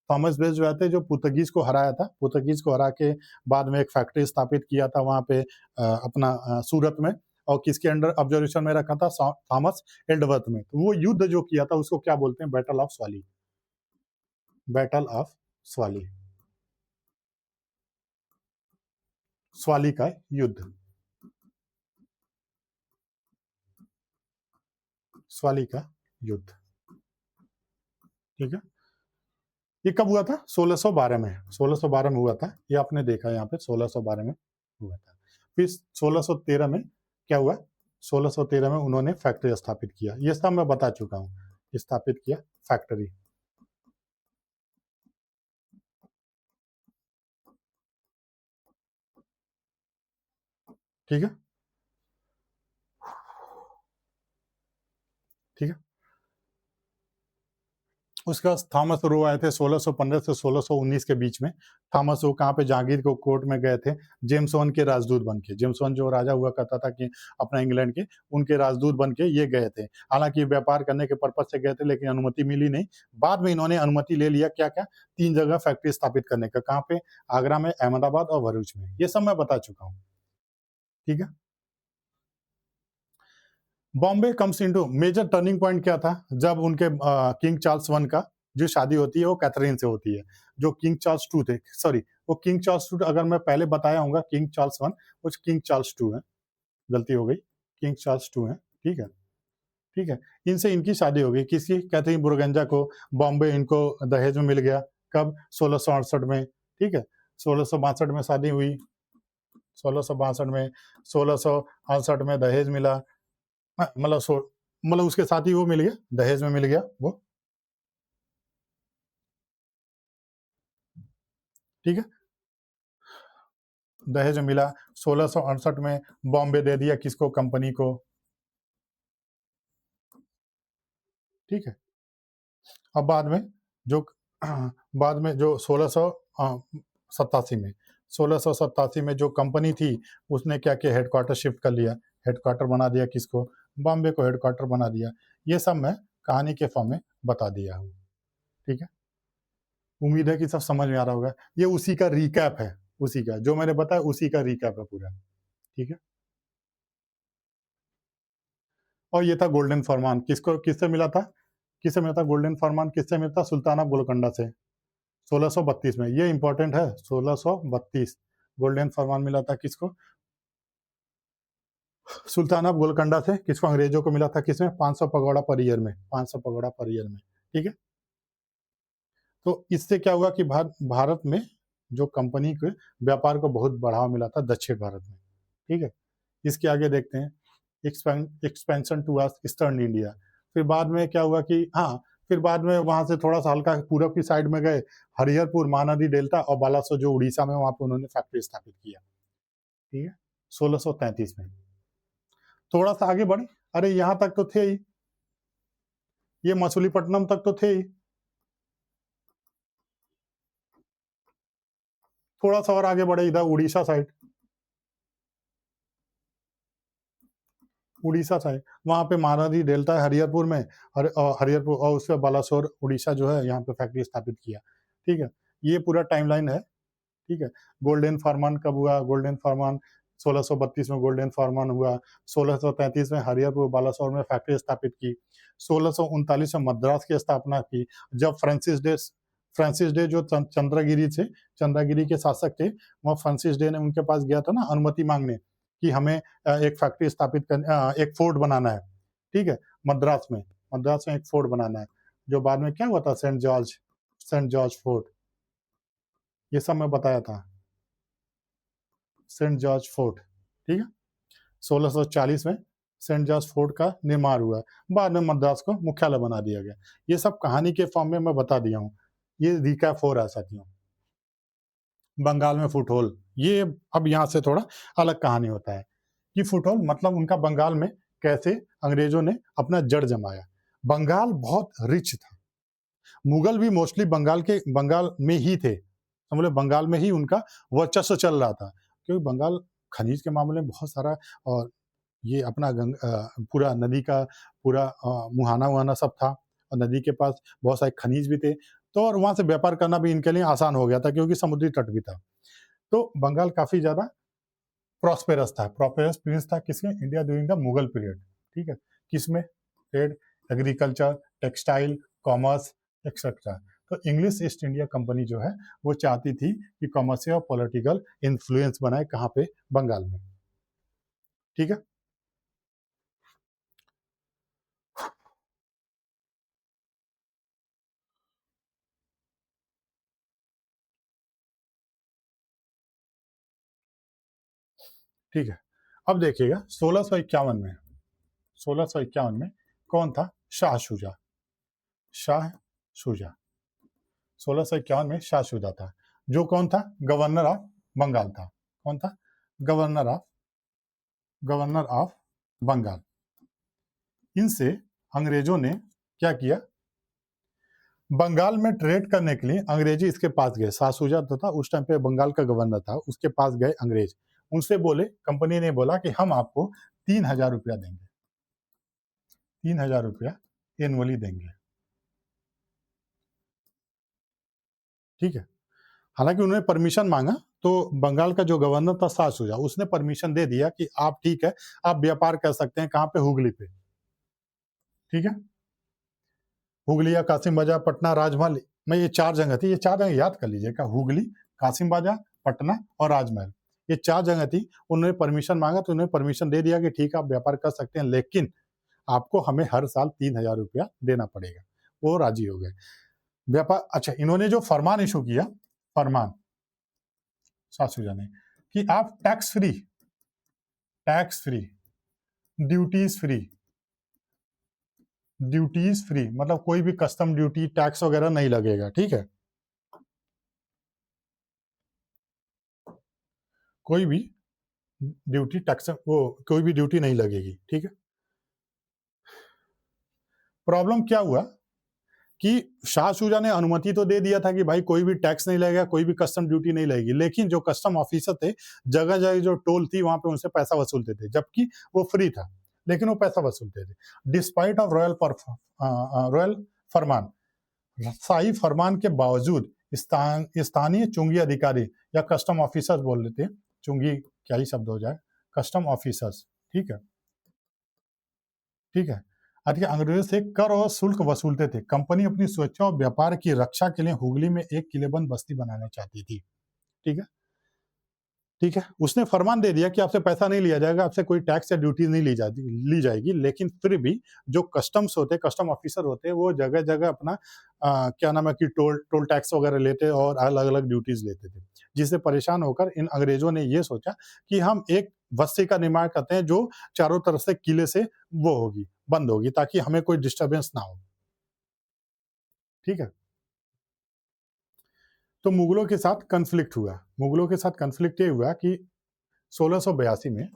थॉमस बेस्ट जो आए थे, जो पुर्तगीज को हराया था, पुर्तगीज को हरा के बाद में एक फैक्ट्री स्थापित किया था वहां पे, अपना सूरत में, और किसके अंडर ऑब्जर्वेशन में रखा था, थॉमस एल्डवर्थ में। तो वो युद्ध जो किया था उसको क्या बोलते हैं, battle of Swally, battle of Swally, Swally का युद्ध, स्वाली का युद्ध। ठीक है, ये कब हुआ था? 1612 में, 1612 में हुआ था। ये आपने देखा यहाँ पे 1612 में हुआ था। फिर 1613 में क्या हुआ? 1613 में उन्होंने फैक्ट्री स्थापित किया। ये सब मैं बता चुका हूँ। स्थापित किया फैक्ट्री, ठीक है? ठीक है? उसके बाद थॉमस रो आए थे 1615 से 1619 के बीच में। थॉमस रो कहाँ पे? जहांगीर को कोर्ट में गए थे, जेम्स वन के राजदूत बन के। जेम्स वन जो राजा हुआ करता था कि अपना इंग्लैंड के, उनके राजदूत बन के ये गए थे। हालांकि व्यापार करने के पर्पज से गए थे, लेकिन अनुमति मिली नहीं। बाद में इन्होंने अनुमति ले लिया। क्या क्या? 3 जगह फैक्ट्री स्थापित करने का। कहाँ पे? आगरा में, अहमदाबाद और भरूच में। ये सब मैं बता चुका हूँ। ठीक है? Bombay comes into major turning point क्या था? जब उनके किंग चार्ल्स वन का जो शादी होती है वो कैथरीन से होती है। जो किंग चार्ल्स टू थे, सॉरी, वो किंग चार्ल्स टू, अगर मैं पहले बताया हूँ किंग चार्ल्स वन, वो किंग चार्ल्स टू है। गलती हो गई, किंग चार्ल्स टू है। ठीक है? ठीक है? इनसे इनकी शादी हो गई। किसकी? कैथरीन बुरगंजा को बॉम्बे इनको दहेज में मिल गया। कब? 1668 में। ठीक है? 1662 में शादी हुई। 1662 में, 1668 में दहेज मिला। मतलब मतलब उसके साथ ही वो मिल गया, दहेज में मिल गया वो। ठीक है? दहेज में मिला। 1668 में बॉम्बे दे दिया किसको? कंपनी को। ठीक है? अब बाद में जो बाद में जो 1687 में, 1687 में जो कंपनी थी, उसने क्या किया? हेडक्वार्टर शिफ्ट कर लिया। हेडक्वार्टर बना दिया किसको? बॉम्बे को हेडक्वार्टर बना दिया। ये सब मैं कहानी के फॉर्म में बता दिया हूँ। ठीक है? उम्मीद है कि सब समझ में आ रहा होगा। ये उसी का रिकैप है, उसी का जो मैंने बताया, उसी का रिकैप है पूरा। ठीक है? और ये था गोल्डन फरमान। किसको, किससे मिला था? किससे मिला था गोल्डन फरमान? किससे मिला था? सुल्तान ऑफ गोलकोंडा से, 1632 में। ये इंपॉर्टेंट है, 1632 गोल्डन फरमान मिला था किसको? सुल्तान ऑफ गोलकोंडा से। किसको? अंग्रेजों को मिला था। किसमें? 500 पगोड़ा पर ईयर में, 500 पगोड़ा पर ईयर में। ठीक है? तो इससे क्या हुआ कि भारत में जो कंपनी के व्यापार को बहुत बढ़ावा मिला था दक्षिण भारत में। ठीक है? इसके आगे देखते हैं, एक्सपेंशन टू ईस्टर्न इंडिया। फिर बाद में क्या हुआ कि हाँ, फिर बाद में वहां से थोड़ा सा हल्का पूरब की साइड में गए, हरिहरपुर, महानदी डेल्टा और बालासोर जो उड़ीसा में, वहां पे उन्होंने फैक्ट्री स्थापित किया। ठीक है? 1633 में। थोड़ा सा आगे बढ़े, अरे यहाँ तक तो थे ही, ये मछलीपट्टनम तक तो थे ही। थोड़ा सा और आगे बढ़े इधर उड़ीसा साइड, उड़ीसा साइड, वहां पे महानदी डेल्टा है हरिहरपुर में। हरिहरपुर और उसके बालासोर उड़ीसा जो है, यहाँ पे फैक्ट्री स्थापित किया। ठीक है? ये पूरा टाइमलाइन है। ठीक है? गोल्डन फरमान कब हुआ? गोल्डन फरमान 1632 में गोल्डन फरमान हुआ। 1633 में हरिहरपुर बालासोर में फैक्ट्री स्थापित की। 1639 में मद्रास की स्थापना की। जब फ्रांसिस डे जो चंद्रगिरी थे, चंद्रगिरी के शासक थे, वह फ्रांसिस डे ने उनके पास गया था ना अनुमति मांगने कि हमें एक फैक्ट्री स्थापित कर, एक फोर्ट बनाना है। ठीक है? मद्रास में, मद्रास में एक फोर्ट बनाना है, जो बाद में क्या हुआ था? Saint George fort. ये सब मैं बताया था, सेंट जॉर्ज फोर्ट। ठीक है? 1640 में सेंट जॉर्ज फोर्ट का निर्माण हुआ। बाद में मद्रास को मुख्यालय बना दिया गया। ये सब कहानी के फॉर्म में मैं बता दिया हूँ। ये रिकैप हो रहा है साथियों। बंगाल में फुटहोल, ये अब यहाँ से थोड़ा अलग कहानी होता है कि फुटहोल मतलब उनका बंगाल में कैसे अंग्रेजों ने अपना जड़ जमाया। बंगाल बहुत रिच था। मुगल भी मोस्टली बंगाल में ही थे। समझ लो, बंगाल में ही उनका वर्चस्व चल रहा था, क्योंकि बंगाल खनिज के मामले में बहुत सारा, और ये अपना पूरा नदी का पूरा मुहाना वहाना सब था, और नदी के पास बहुत सारे खनिज भी थे। तो और वहाँ से व्यापार करना भी इनके लिए आसान हो गया था, क्योंकि समुद्री तट भी था। तो बंगाल काफ़ी ज़्यादा प्रॉस्पेरस था, प्रॉस्पेरस प्रिंस था किसमें? India during the Mughal period. ठीक है? किसमें? Trade, agriculture, textile, commerce, etcetera. तो इंग्लिश ईस्ट इंडिया कंपनी जो है, वो चाहती थी कि कॉमर्शियल और पॉलिटिकल इन्फ्लुएंस बनाए। कहाँ पे? बंगाल में। ठीक है? ठीक है। अब देखिएगा 1651 में कौन था? शाह शुजा। शाह शुजा 1651 में शाह शुजा था, जो कौन था? गवर्नर ऑफ बंगाल था। कौन था? Governor of Bengal. इनसे अंग्रेजों ने क्या किया? बंगाल में ट्रेड करने के लिए अंग्रेजी इसके पास गए। शाह शुजा तो था उस टाइम पे बंगाल का गवर्नर था, उसके पास गए अंग्रेज। उनसे बोले, कंपनी ने बोला कि हम आपको 3000 रुपया देंगे, 3000 रुपया एनुअली देंगे। ठीक है। हालांकि उन्होंने परमिशन मांगा, तो बंगाल का जो गवर्नर था शाह शुजा, उसने परमिशन दे दिया कि आप ठीक है, आप व्यापार कर सकते हैं। कहाँ पे? हुगली पे। ठीक है। हुगली या कासिम बाजार, पटना, राजमहल में ये 4 जगह थी। ये 4 जगह याद कर लीजिएगा, हुगली, कासिम बाजार, पटना और राजमहल। ये 4 जगह थी। उन्होंने परमिशन मांगा तो उन्होंने परमिशन दे दिया कि ठीक है, आप व्यापार कर सकते हैं, लेकिन आपको हमें हर साल 3000 रुपया देना पड़ेगा। वो राजी हो गए। व्यापार, अच्छा, इन्होंने जो फरमान इशू किया, फरमान शाह शुजा ने, कि आप टैक्स फ्री, ड्यूटीज फ्री, मतलब कोई भी कस्टम ड्यूटी, टैक्स वगैरह नहीं लगेगा। ठीक है। कोई भी ड्यूटी, टैक्स, वो कोई भी ड्यूटी नहीं लगेगी। ठीक है। प्रॉब्लम क्या हुआ कि शाह शुजा ने अनुमति तो दे दिया था कि भाई कोई भी टैक्स नहीं लगेगा, कोई भी कस्टम ड्यूटी नहीं लगेगी, लेकिन जो कस्टम ऑफिसर थे, जगह जगह जो टोल थी वहां पे उनसे पैसा वसूलते थे, जबकि वो फ्री था, लेकिन वो पैसा वसूलते थे। डिस्पाइट ऑफ रॉयल फरमान, शाही फरमान के बावजूद स्थानीय चुंगी अधिकारी या कस्टम ऑफिसर्स बोल लेते हैं, चुंगी क्या ही शब्द हो जाए, कस्टम ऑफिसर्स। ठीक है। ठीक है। अधिक अंग्रेजों से कर और शुल्क वसूलते थे। कंपनी अपनी सुरक्षा और व्यापार की रक्षा के लिए हुगली में एक किलेबंद बस्ती बनाना चाहती थी। ठीक है। ठीक है। उसने फरमान दे दिया कि आपसे पैसा नहीं लिया जाएगा, आपसे कोई टैक्स या ड्यूटी नहीं ली जाएगी, लेकिन फिर भी जो कस्टम ऑफिसर होते, वो जगह जगह अपना क्या नाम है कि टोल टैक्स वगैरह लेते और अलग अलग ड्यूटीज लेते थे। जिससे परेशान होकर इन अंग्रेजों ने ये सोचा कि हम एक बस्ती का निर्माण करते हैं जो चारों तरफ से किले से वो होगी, बंद होगी, ताकि हमें कोई डिस्टर्बेंस ना हो। ठीक है। तो मुगलों के साथ कन्फ्लिक्ट ये हुआ कि 1682 में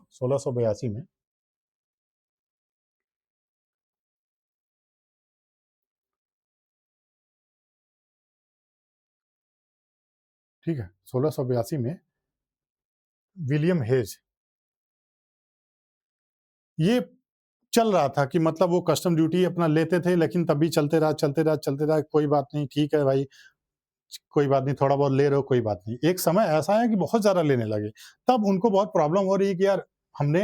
ठीक है, 1682 में विलियम हेज, ये चल रहा था कि मतलब वो कस्टम ड्यूटी अपना लेते थे, लेकिन तब भी चलते रहा, कोई बात नहीं, ठीक है भाई, कोई बात नहीं, थोड़ा बहुत ले रहे हो, कोई बात नहीं। एक समय ऐसा है कि बहुत ज़्यादा लेने लगे, तब उनको बहुत प्रॉब्लम हो रही है कि यार, हमने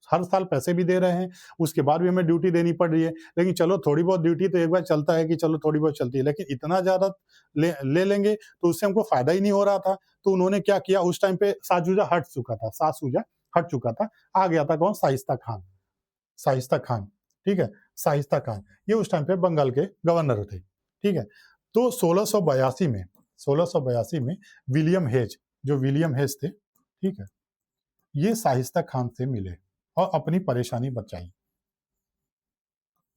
हर साल पैसे भी दे रहे हैं, उसके बाद भी हमें ड्यूटी देनी पड़ रही है, लेकिन चलो थोड़ी बहुत ड्यूटी तो एक बार चलता है कि चलो थोड़ी बहुत चलती है, लेकिन इतना ज़्यादा ले लेंगे तो उससे हमको फ़ायदा ही नहीं हो रहा था। तो उन्होंने क्या किया, उस टाइम पे शाह शुजा हट चुका था, आ गया था कौन? शाइस्ता खान। ठीक है। शाइस्ता खान, ये उस टाइम पे बंगाल के गवर्नर थे। ठीक है। तो 1682 में विलियम हेज थे, ठीक है, ये शाइस्ता खान से मिले और अपनी परेशानी बताई।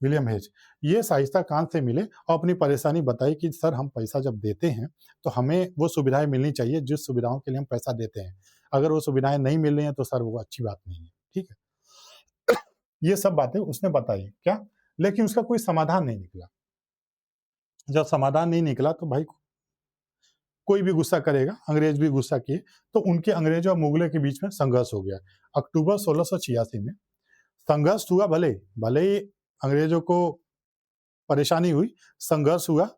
विलियम हेज, ये शाइस्ता खान से मिले और अपनी परेशानी बताई कि सर, हम पैसा जब देते हैं तो हमें वो सुविधाएं मिलनी चाहिए जिस सुविधाओं के लिए हम पैसा देते हैं। अगर वो सुविधाएं नहीं मिल रही हैं तो सर वो अच्छी बात नहीं है। ठीक है। ये सब बातें उसने बताई क्या, लेकिन उसका कोई समाधान नहीं निकला। जब समाधान नहीं निकला तो भाई कोई भी गुस्सा करेगा, अंग्रेज भी गुस्सा किए, तो उनके अंग्रेजों और मुगलों के बीच में संघर्ष हो गया। अक्टूबर 1686 में संघर्ष हुआ, भले भले ही अंग्रेजों को परेशानी हुई, संघर्ष हुआ,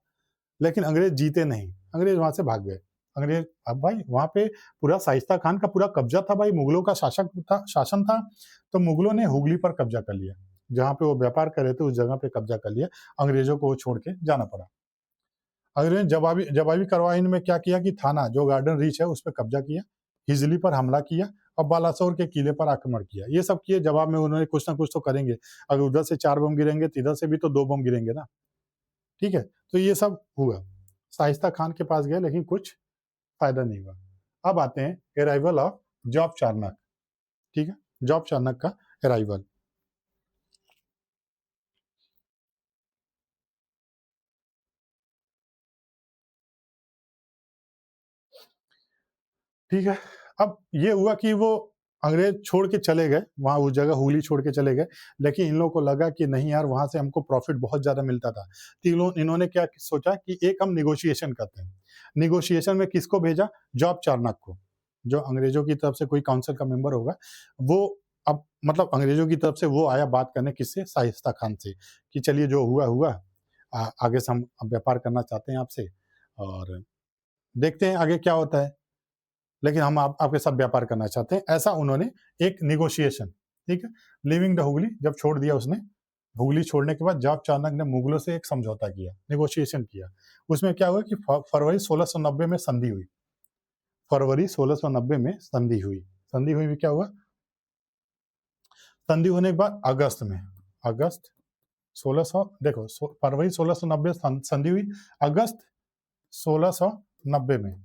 लेकिन अंग्रेज जीते नहीं, अंग्रेज वहां से भाग गए। अंग्रेज, अब भाई वहां पे पूरा शाइस्ता खान का पूरा कब्जा था भाई, मुगलों का शासन था। तो मुगलों ने हुगली पर कब्जा कर लिया, जहां पे वो व्यापार कर रहे थे उस जगह पे कब्जा कर लिया। अंग्रेजों को वो छोड़ के जाना पड़ा। अंग्रेज ने जवाबी कार्रवाई में क्या किया कि थाना जो गार्डन रीच है उस पर कब्जा किया, हिजली पर हमला किया और बालासोर के किले पर आक्रमण किया। ये सब किए, जवाब में उन्होंने कुछ ना कुछ तो करेंगे, अगर उधर से 4 बम गिरेंगे तो इधर से भी तो 2 बम गिरेंगे ना। ठीक है। तो ये सब हुआ, शाइस्ता खान के पास गए, लेकिन कुछ फायदा नहीं हुआ। अब आते हैं अराइवल ऑफ जॉब चार्नक। ठीक है, जॉब चाणक्य का अराइवल। ठीक है, अब ये हुआ कि वो अंग्रेज छोड़ के चले गए, वहाँ उस जगह हुगली छोड़ के चले गए, लेकिन इन लोगों को लगा कि नहीं यार, वहाँ से हमको प्रॉफ़िट बहुत ज़्यादा मिलता था। तो इन्होंने क्या सोचा कि एक हम नेगोशिएशन करते हैं। नेगोशिएशन में किसको भेजा? जॉब चार्नक को, जो अंग्रेज़ों की तरफ से कोई काउंसिल का मेंबर होगा, वो अब मतलब अंग्रेज़ों की तरफ से वो आया बात करने किससे? शाइस्ता खान से, कि चलिए जो हुआ, हुआ। आगे से हम अब व्यापार करना चाहते हैं आपसे और देखते हैं आगे क्या होता है। लेकिन हम आपके साथ व्यापार करना चाहते हैं, ऐसा उन्होंने एक नेगोशिएशन, ठीक है, लिविंग द हुगली जब छोड़ दिया उसने, हुगली छोड़ने के बाद जॉब चाणक्य ने मुगलों से एक समझौता किया, नेगोशिएशन किया। उसमें क्या हुआ कि फरवरी 1690 में संधि हुई। फरवरी 1690 में संधि हुई। संधि हुई में क्या हुआ? संधि होने के बाद अगस्त 1600, देखो फरवरी 1690 संधि हुई, अगस्त 1690 में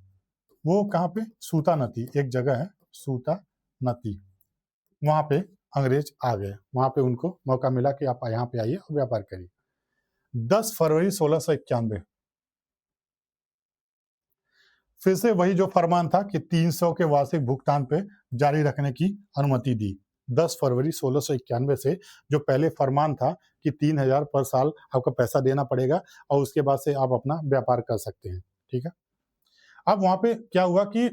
वो कहाँ पे? सूता नदी एक जगह है, सूता नदी, वहां पे अंग्रेज आ गए। वहां पे उनको मौका मिला कि आप यहाँ पे आइए और व्यापार करिए। 10 फरवरी 1691 फिर से वही जो फरमान था कि 300 के वार्षिक भुगतान पे जारी रखने की अनुमति दी। 10 फरवरी 1691 से जो पहले फरमान था कि 3000 पर साल आपको पैसा देना पड़ेगा और उसके बाद से आप अपना व्यापार कर सकते हैं, ठीक है। अब वहां पे क्या हुआ कि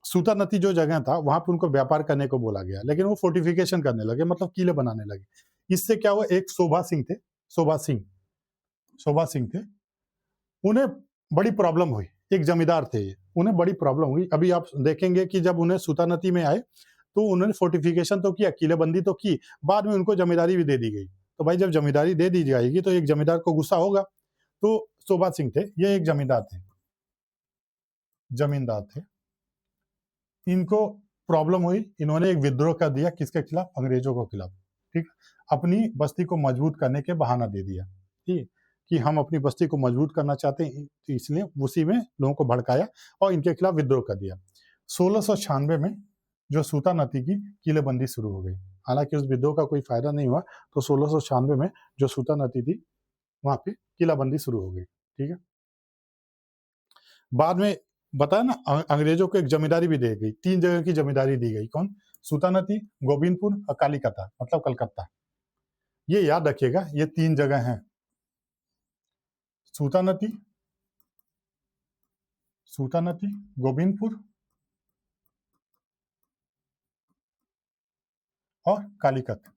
सूता नदी जो जगह था वहां पे उनको व्यापार करने को बोला गया, लेकिन वो फोर्टिफिकेशन करने लगे, मतलब किले बनाने लगे। इससे क्या हुआ, एक शोभा सिंह शोभा सिंह थे, उन्हें बड़ी प्रॉब्लम हुई। एक जमींदार थे ये, उन्हें बड़ी प्रॉब्लम हुई। अभी आप देखेंगे कि जब उन्हें सूता नदी में आए तो उन्होंने फोर्टिफिकेशन तो किया, किलेबंदी तो की, बाद में उनको जमींदारी भी दे दी गई। तो भाई जब जमींदारी दे दी जाएगी तो एक जमींदार को गुस्सा होगा। तो शोभा सिंह थे, ये एक जमींदार थे। इनको प्रॉब्लम हुई, इन्होंने एक विद्रोह कर दिया, किसके खिलाफ? अंग्रेजों के खिलाफ, ठीक। अपनी बस्ती को मजबूत करने के बहाना दे दिया, ठीक, कि हम अपनी बस्ती को मजबूत करना चाहते हैं, तो इसलिए उसी में लोगों को भड़काया और इनके खिलाफ विद्रोह कर दिया। 1696 में जो सूता नदी की किलेबंदी शुरू हो गई, हालांकि उस विद्रोह का कोई फायदा नहीं हुआ। तो 1696 में जो सूता नदी थी वहां पे किलाबंदी शुरू हो गई, ठीक है। बाद में बताया ना, अंग्रेजों को एक जमींदारी भी दी गई, 3 जगह की जमींदारी दी गई। कौन? सूतानती, गोविंदपुर और कालीकता, मतलब कलकत्ता। ये याद रखिएगा, ये 3 जगह हैं, सूतानती, गोविंदपुर और कालीकता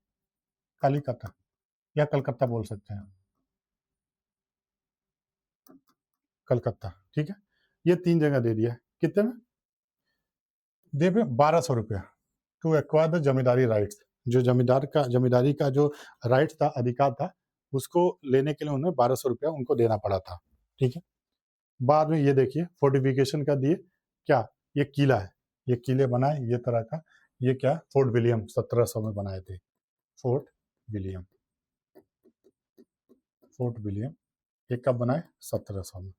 या कलकत्ता बोल सकते हैं, कलकत्ता, ठीक है। ये 3 जगह दे दिया, कितने में? दे pay 1200 rupaya to acquire the zamindari rights. जो जमींदारी का जो राइट था, अधिकार था, उसको लेने के लिए उन्हें 1200 रुपया उनको देना पड़ा था, ठीक है। बाद में ये देखिए फोर्टिफिकेशन का दिए क्या, ये किला है, ये किले बनाए ये तरह का। ये क्या? फोर्ट विलियम 1700 में बनाए थे, फोर्ट विलियम, ये कब बनाए? 1700 में,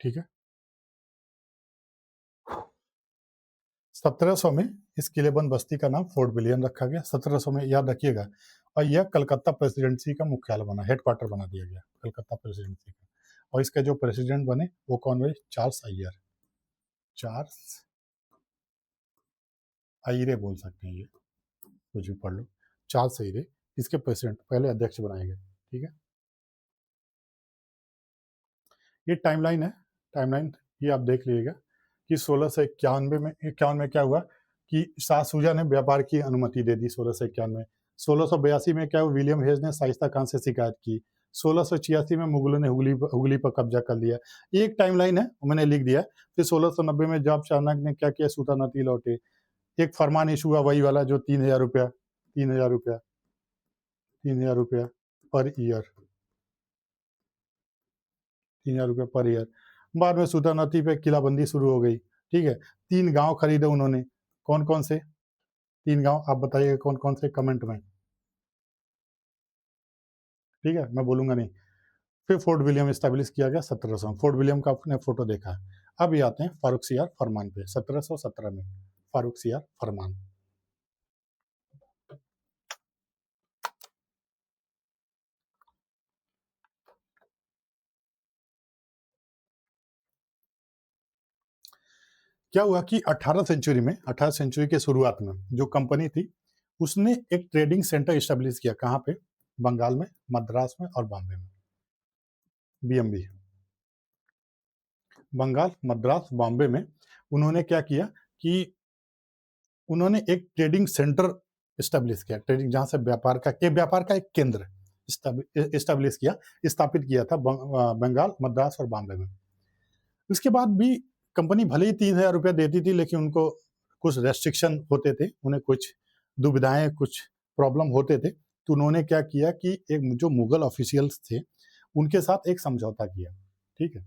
ठीक है। 1700 में इस किलेबंद बस्ती का नाम फोर्ट विलियम रखा गया, 1700 में, याद रखिएगा। और यह कलकत्ता प्रेसिडेंसी का मुख्यालय बना, हेडक्वार्टर बना दिया गया कलकत्ता प्रेसिडेंसी का। और इसके जो प्रेसिडेंट बने वो कौन बने? चार्ल्स अय्यर, चार्ल्स अयरे बोल सकते हैं, ये कुछ भी पढ़ लो, चार्ल्स अयरे इसके प्रेसिडेंट, पहले अध्यक्ष बनाए गए, ठीक है। ये टाइमलाइन है, टाइमलाइन ये आप देख लीजिएगा कि 1691 में क्या हुआ कि शाह सूजा ने व्यापार की अनुमति दे दी 1691 में। 1682 में क्या हुआ, विलियम हेज ने शाइस्ता खान से शिकायत की। 1686 में मुगलों ने हुगली पर कब्जा कर लिया। एक टाइमलाइन है, मैंने लिख दिया। फिर 1690 में जॉब चाणक्य ने क्या किया, सूता नदी लौटे, एक फरमान इशू हुआ वही वाला जो 3000 रुपया, 3000 रुपया, 3000 रुपया पर ईयर, 3000 रुपया पर ईयर। बाद में सूता नदी पे किलाबंदी शुरू हो गई, ठीक है। 3 गांव खरीदे उन्होंने, कौन कौन से 3 गांव आप बताइए, कौन कौन से, कमेंट में। ठीक है, मैं बोलूंगा नहीं। फिर फोर्ट विलियम स्टैब्लिश किया गया 1700। फोर्ट विलियम का आपने फोटो देखा है। अब ये आते हैं फारूक सियार फरमान पे 1717 में। फारूक सियार फरमान। क्या हुआ कि 18 सेंचुरी के शुरुआत में जो कंपनी थी उसने एक ट्रेडिंग सेंटर स्टैब्लिश किया। कहाँ पे? बंगाल में, मद्रास में और बॉम्बे में। बीएमबी, बंगाल, मद्रास, बॉम्बे में उन्होंने क्या किया कि उन्होंने एक ट्रेडिंग सेंटर स्टैब्लिश किया। ट्रेडिंग, जहां से व्यापार का एक केंद्र स्टैब्लिश किया, स्थापित किया था बंगाल, मद्रास और बॉम्बे में। उसके बाद भी कंपनी भले ही 3,000 रुपया देती थी, लेकिन उनको कुछ रेस्ट्रिक्शन होते थे, उन्हें कुछ दुविधाएं, कुछ प्रॉब्लम होते थे। तो उन्होंने क्या किया कि एक जो मुगल ऑफिशियल्स थे उनके साथ एक समझौता किया। ठीक है,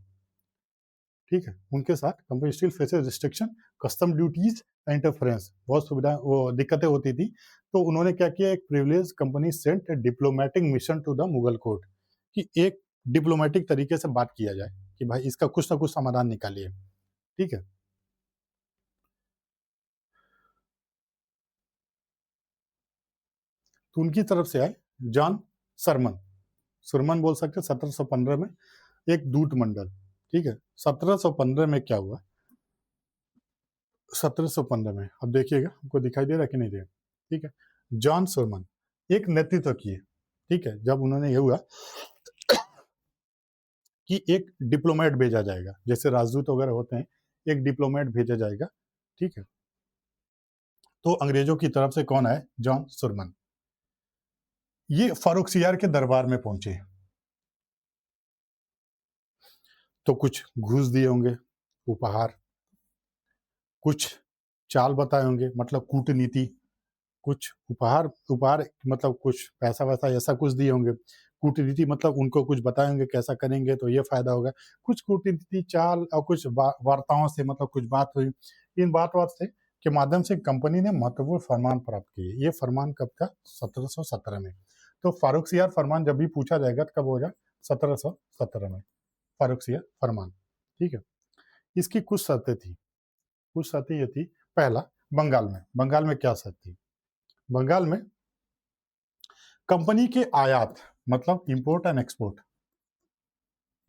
ठीक है, उनके साथ company still faces restriction, custom duties, interference, बहुत सुविधा वो दिक्कतें होती थी। तो उन्होंने क्या किया, एक privilege company sent diplomatic mission to the Mughal court, कि एक डिप्लोमेटिक तरीके से बात किया जाए कि भाई इसका कुछ ना कुछ समाधान निकालिए। ठीक है, तो उनकी तरफ से आए जॉन सरमन, सुरमन बोल सकते, 1715 में एक दूत मंडल। ठीक है, 1715 में क्या हुआ, 1715 में, अब देखिएगा आपको दिखाई दे रहा है कि नहीं दे रहा। ठीक है, जॉन सुरमन एक नेतृत्व किए। ठीक है, जब उन्होंने ये हुआ कि एक डिप्लोमेट भेजा जाएगा, जैसे राजदूत वगैरह होते हैं, एक डिप्लोमेट भेजा जाएगा। ठीक है, तो अंग्रेजों की तरफ से कौन आए? John Surman. ये फारूक सियार के दरबार में पहुंचे, तो कुछ घूस दिए होंगे, उपहार, कुछ चाल बताए होंगे, मतलब कूटनीति, कुछ उपहार, उपहार मतलब कुछ पैसा वैसा ऐसा कुछ दिए होंगे। कूटनीति मतलब उनको कुछ बताए होंगे कैसा करेंगे तो ये फायदा होगा। कुछ कूटनीति चाल और कुछ वार्ताओं से, मतलब कुछ बात हुई। इन बात से के माध्यम से कंपनी ने महत्वपूर्ण फरमान प्राप्त किए। ये फरमान कब था? 1717 में। तो फारूक सियार फरमान जब भी पूछा जाएगा तो कब होगा? 1717 में फारूक सियार फरमान। ठीक है, इसकी कुछ शर्तें थी। कुछ शर्तें ये थी, पहला, बंगाल में क्या शर्त थी? बंगाल में कंपनी के आयात, मतलब import and export,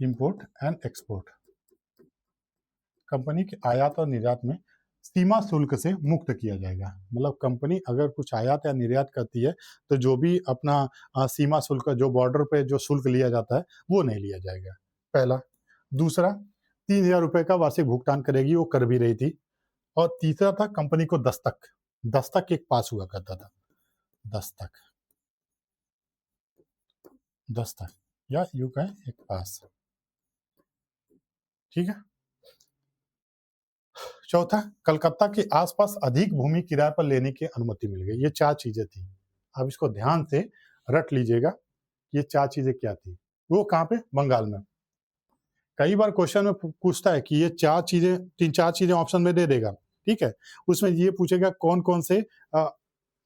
import and export, company के आयात और निर्यात में सीमा शुल्क से मुक्त किया जाएगा। मतलब कंपनी अगर कुछ आयात या निर्यात करती है तो जो भी अपना सीमा शुल्क, जो बॉर्डर पे जो शुल्क लिया जाता है वो नहीं लिया जाएगा, पहला। दूसरा, 3,000 रुपए का वार्षिक भुगतान करेगी, वो कर भी रही थी। और तीसरा था, कंपनी को दस्तक, दस्तक एक पास हुआ करता था, दस्तक, दस्तक या यूं कहें एक पास। ठीक है, चौथा, कलकत्ता के आसपास अधिक भूमि किराए पर लेने की अनुमति मिल गई। ये चार चीजें थी। अब इसको ध्यान से रट लीजिएगा, ये चार चीजें क्या थी। वो कहाँ पे? बंगाल में। कई बार क्वेश्चन में पूछता है कि ये चार चीजें, तीन चार चीजें ऑप्शन में दे देगा। ठीक है, उसमें ये पूछेगा कौन कौन से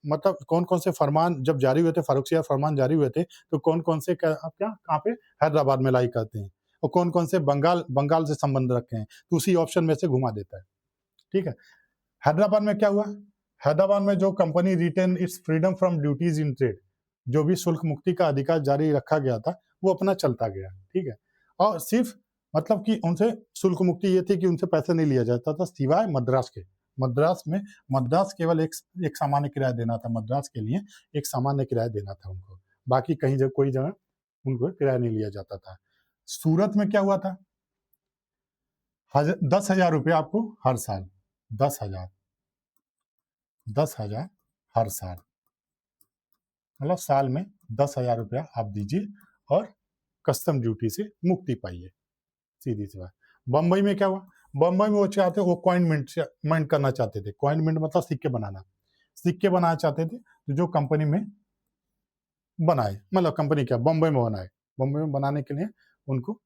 मतलब कौन कौन से फरमान जब जारी हुए थे, फारूक सियार फरमान जारी हुए थे, तो कौन कौन से क्या कहाँ पे हैदराबाद में लाई करते हैं, और कौन कौन से बंगाल से संबंध रखते हैं, तो उसी ऑप्शन में से घुमा देता है। ठीक है, हैदराबाद में क्या हुआ? हैदराबाद में जो company retain its freedom from duties in trade, जो भी शुल्क मुक्ति का अधिकार जारी रखा गया था वो अपना चलता गया। ठीक है, और सिर्फ मतलब कि उनसे शुल्क मुक्ति ये थी कि उनसे पैसे नहीं लिया जाता था, सिवाय मद्रास के। मद्रास में, मद्रास केवल एक सामान्य किराया देना था, मद्रास के लिए एक सामान्य किराया देना था उनको, बाकी कहीं जगह कोई जगह उनको किराया नहीं लिया जाता था। सूरत में क्या हुआ था? 10,000 रुपया आपको हर साल, 10,000, 10,000 हर साल, मतलब साल में 10,000 रुपया आप दीजिए और कस्टम ड्यूटी से मुक्ति पाइए, सीधी सी बात। बम्बई में क्या हुआ? बम्बई में वो चाहते, वो कॉइन मिंट करना चाहते थे। कॉइन मिंट मतलब सिक्के बनाना, सिक्के बनाना चाहते थे, तो जो कंपनी में बनाए, मतलब कंपनी क्या, बम्बई में बनाए, बम्बई में बनाने के लिए उनको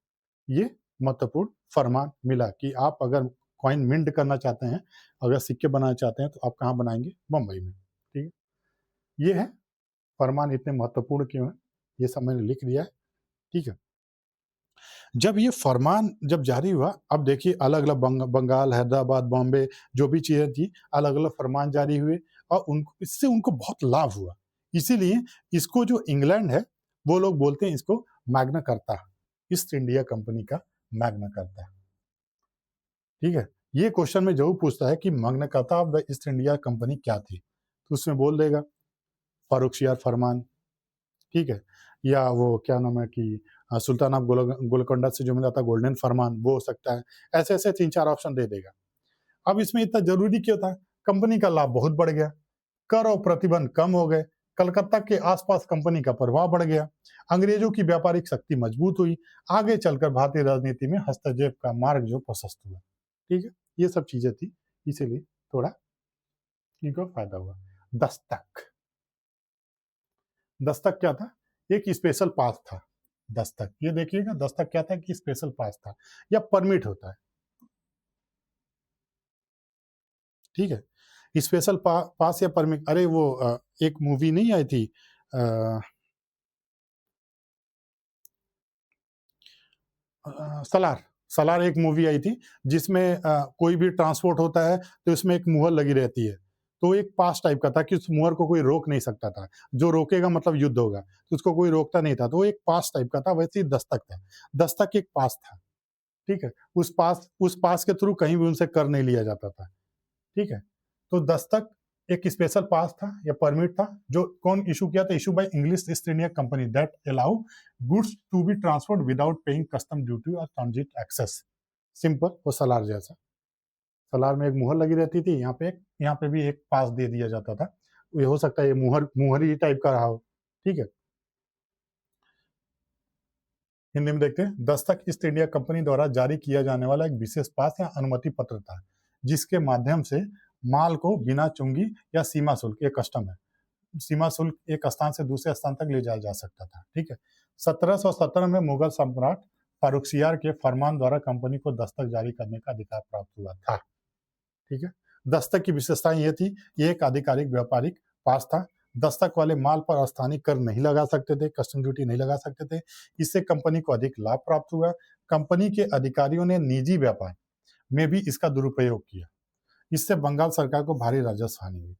ये महत्वपूर्ण फरमान मिला कि आप अगर कॉइन मिंट करना चाहते हैं, अगर सिक्के बनाना चाहते हैं, तो आप कहाँ बनाएंगे? बम्बई में। ठीक है, ये है फरमान इतने महत्वपूर्ण क्यों है? ये सब मैंने लिख दिया है, ठीक है। जब ये फरमान जब जारी हुआ, अब देखिए अलग-अलग बंगाल, हैदराबाद, बॉम्बे जो भी चीज़ें थी, अलग-अलग फरमान जारी हुए और उनको इससे उनको बहुत लाभ हुआ। इसीलिए इसको जो इंग्लैंड है, वो लोग बोलते हैं इसको Magna carta, east India company का मैग्ना कार्टा, ठीक है। ये क्वेश्चन में ज़रूर पूछता है कि Magna carta of the east India company क्या थी? तो उसमें बोल देगा फारुखशियार फरमान, ठीक है? या वो क्या नाम है कि सुल्तान ऑफ गोलकोंडा से जो मिला था गोल्डन फरमान, वो हो सकता है। ऐसे-ऐसे 3-4 ऑप्शन दे देगा। अब इसमें इतना ज़रूरी क्यों था? कंपनी का लाभ बहुत बढ़ गया, कर और प्रतिबंध कम हो गए, कलकत्ता के आसपास कंपनी का प्रभाव बढ़ गया, अंग्रेजों की व्यापारिक शक्ति मजबूत हुई, आगे चलकर भारतीय राजनीति में हस्तक्षेप का मार्ग जो प्रशस्त हुआ। ठीक है? ये सब चीज़ें थी, इसीलिए थोड़ा इनको फ़ायदा हुआ। दस्तक, दस्तक क्या था? एक स्पेशल पास था, दस्तक। ये देखिएगा दस्तक क्या था कि स्पेशल पास था या परमिट होता है, ठीक है? स्पेशल पास या परमिट, अरे वो एक मूवी नहीं आई थी अ, सलार, सलार एक मूवी आई थी जिसमें कोई भी ट्रांसपोर्ट होता है तो इसमें एक मुहर लगी रहती है। तो एक पास टाइप का था कि उस मुहर को कोई रोक नहीं सकता था। जो रोकेगा मतलब युद्ध होगा, तो उसको कोई रोकता नहीं था। तो वो एक पास टाइप का था, वैसे ही दस्तक था। दस्तक एक पास था, ठीक है? उस पास के थ्रू कहीं भी उनसे कर नहीं लिया जाता था। ठीक है? तो दस्तक एक स्पेशल पास था या परमिट था जो कौन इशू किया था? Issue by English East India company that allow goods to be transport without paying custom duty और ट्रांजिट एक्सेस। सिंपल, वो सलार जैसा। सलार में एक मुहर लगी रहती थी, यहाँ पे भी एक पास दे दिया जाता था। ये हो सकता है ये मुहर ही टाइप का रहा हो, ठीक है? हिंदी में देखते हैं, दस्तक ईस्ट इंडिया कंपनी द्वारा जारी किया जाने वाला एक विशेष पास या अनुमति पत्र था, जिसके माध्यम से माल को बिना चुंगी या सीमा शुल्क, ये कस्टम है, सीमा शुल्क एक स्थान से दूसरे स्थान तक ले जाया जा सकता था, ठीक है। 1717 में मुगल सम्राट फारुखसियार के फरमान द्वारा कंपनी को दस्तक जारी करने का अधिकार प्राप्त हुआ था, ठीक है। दस्तक की विशेषताएं ये थी, ये एक आधिकारिक व्यापारिक पास था। दस्तक वाले माल पर स्थानीय कर नहीं लगा सकते थे, कस्टम ड्यूटी नहीं लगा सकते थे। इससे कंपनी को अधिक लाभ प्राप्त हुआ। कंपनी के अधिकारियों ने निजी व्यापार में भी इसका दुरुपयोग किया। इससे बंगाल सरकार को भारी राजस्व हानि हुई।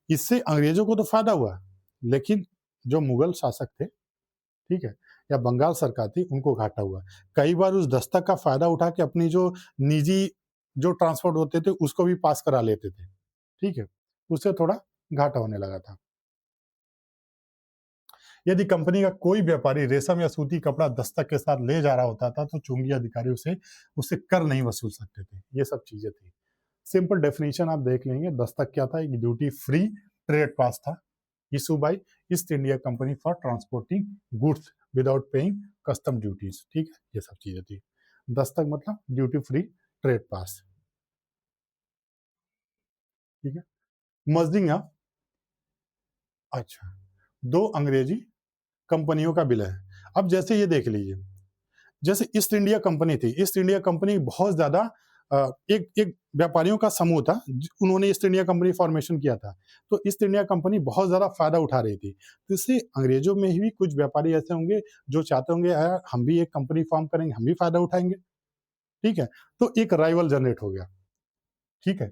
इससे अंग्रेजों को तो फायदा हुआ, लेकिन जो मुगल शासक थे, ठीक है, या बंगाल सरकार थी, उनको घाटा हुआ। कई बार उस दस्तक का फायदा उठा के अपनी जो निजी जो ट्रांसपोर्ट होते थे उसको भी पास करा लेते थे, ठीक है। उससे थोड़ा घाटा होने लगा था। यदि कंपनी का कोई व्यापारी रेशम या सूती कपड़ा दस्तक के साथ ले जा रहा होता था तो चुंगी अधिकारी उसे उससे कर नहीं वसूल सकते थे। ये सब चीजें थी। सिंपल डेफिनेशन आप देख लेंगे, दस्तक क्या था? एक ड्यूटी फ्री ट्रेड पास था, issue bye east India company for transporting goods without paying custom duties, ठीक है। ये सब चीजें थी। दस्तक मतलब ड्यूटी फ्री ट्रेड पास, ठीक है। मजदिंग ऑफ, अच्छा, दो अंग्रेजी कंपनियों का विलय है। अब जैसे ये देख लीजिए, जैसे ईस्ट इंडिया कंपनी थी, ईस्ट इंडिया कंपनी बहुत ज्यादा एक एक व्यापारियों का समूह था, उन्होंने ईस्ट इंडिया कंपनी फॉर्मेशन किया था। तो ईस्ट इंडिया कंपनी बहुत ज्यादा फायदा उठा रही थी, तो इससे अंग्रेजों में ही कुछ व्यापारी ऐसे होंगे जो चाहते होंगे यार हम भी एक कंपनी फॉर्म करेंगे, हम भी फायदा उठाएंगे, ठीक है। तो एक राइवल जनरेट हो गया, ठीक है।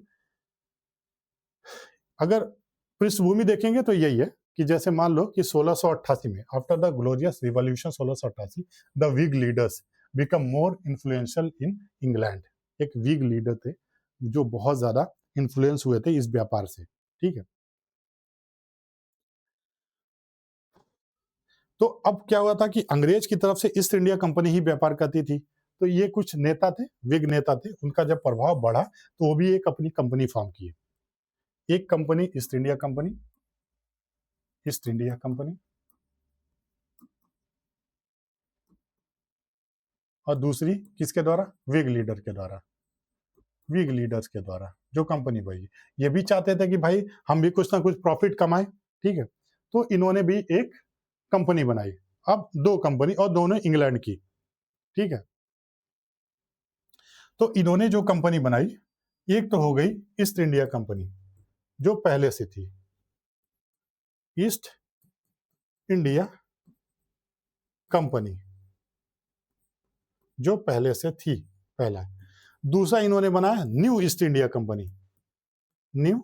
अगर पृष्ठभूमि देखेंगे तो यही है कि जैसे मान लो कि 1688 में after the glorious revolution 1688 the Whig leaders become more influential in England. एक विग लीडर थे जो बहुत ज्यादा इन्फ्लुएंस हुए थे इस व्यापार से, ठीक है। तो अब क्या हुआ था कि अंग्रेज की तरफ से ईस्ट इंडिया कंपनी ही व्यापार करती थी, तो ये कुछ नेता थे, विग नेता थे, उनका जब प्रभाव बढ़ा तो वो भी एक अपनी कंपनी फॉर्म किए। एक company east India company, east India company, और दूसरी किसके द्वारा? विग लीडर के द्वारा, विग लीडर्स के द्वारा जो कंपनी बनी। ये भी चाहते थे कि भाई हम भी कुछ ना कुछ प्रॉफिट कमाएं, ठीक है। तो इन्होंने भी एक कंपनी बनाई। अब दो कंपनी और दोनों इंग्लैंड की, ठीक है। तो इन्होंने जो कंपनी बनाई, एक तो हो गई ईस्ट इंडिया कंपनी जो पहले से थी, ईस्ट इंडिया कंपनी जो पहले से थी, पहला। दूसरा इन्होंने बनाया new east India company, new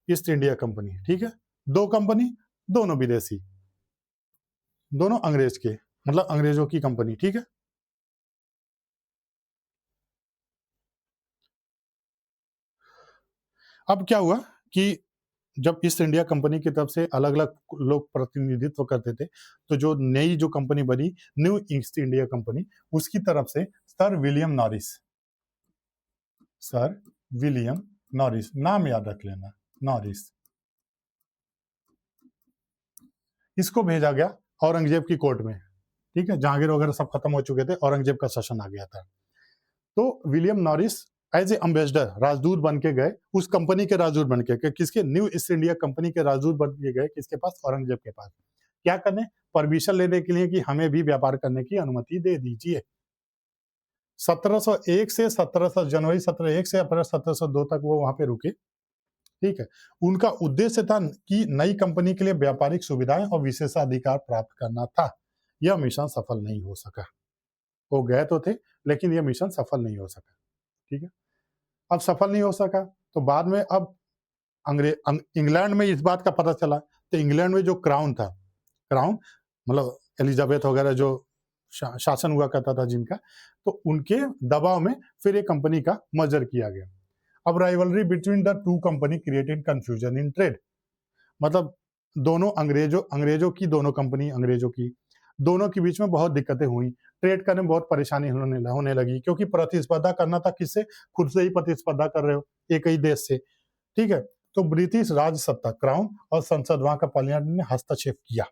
east India company, ठीक है। दो कंपनी, दोनों विदेशी, दोनों अंग्रेज के, मतलब अंग्रेजों की कंपनी, ठीक है। अब क्या हुआ कि जब ईस्ट इंडिया कंपनी की तरफ से अलग अलग लोग प्रतिनिधित्व करते थे, तो जो नई जो कंपनी बनी न्यू ईस्ट इंडिया कंपनी, उसकी तरफ से sir William Norris, sir William Norris, नाम याद रख लेना, नॉरिस, इसको भेजा गया औरंगजेब की कोर्ट में, ठीक है। जहांगीर वगैरह सब खत्म हो चुके थे, औरंगजेब का शासन आ गया था। तो William Norris as a ambassador, राजदूत बन के गए, उस कंपनी के राजदूत बन के, किसके, न्यू ईस्ट इंडिया कंपनी के राजदूत बन के गए, किसके पास, औरंगजेब के पास। क्या करने, परमिशन लेने के लिए कि हमें भी व्यापार करने की अनुमति दे दीजिए। 1701 से 1700 जनवरी 1701 से अप्रैल 1702 तक वो वहां पे रुके, ठीक है। उनका उद्देश्य था कि नई कंपनी के लिए व्यापारिक सुविधाएं और विशेषाधिकार प्राप्त करना था। यह मिशन सफल नहीं हो सका। वो गए तो थे, लेकिन यह मिशन सफल नहीं हो सका, ठीक है। अब सफल नहीं हो सका, तो बाद में अब इंग्लैंड में इस बात का पता चला, तो इंग्लैंड में जो क्राउन था, क्राउन मतलब एलिजाबेथ वगैरह जो शासन हुआ करता था जिनका, तो उनके दबाव में फिर एक कंपनी का मर्जर किया गया। अब rivalry between the two company created confusion in trade, मतलब दोनों अंग्रेजों की दोनों कंपनी, अंग्रेजों की दोनों के बीच में बहुत दिक्कतें हुई, ट्रेड करने में बहुत परेशानी होने लगी, क्योंकि प्रतिस्पर्धा करना था किससे, खुद से ही प्रतिस्पर्धा कर रहे हो, एक ही देश से, ठीक है। तो ब्रिटिश राज सत्ता, क्राउन और संसद वहां का पार्लियामेंट ने हस्तक्षेप किया,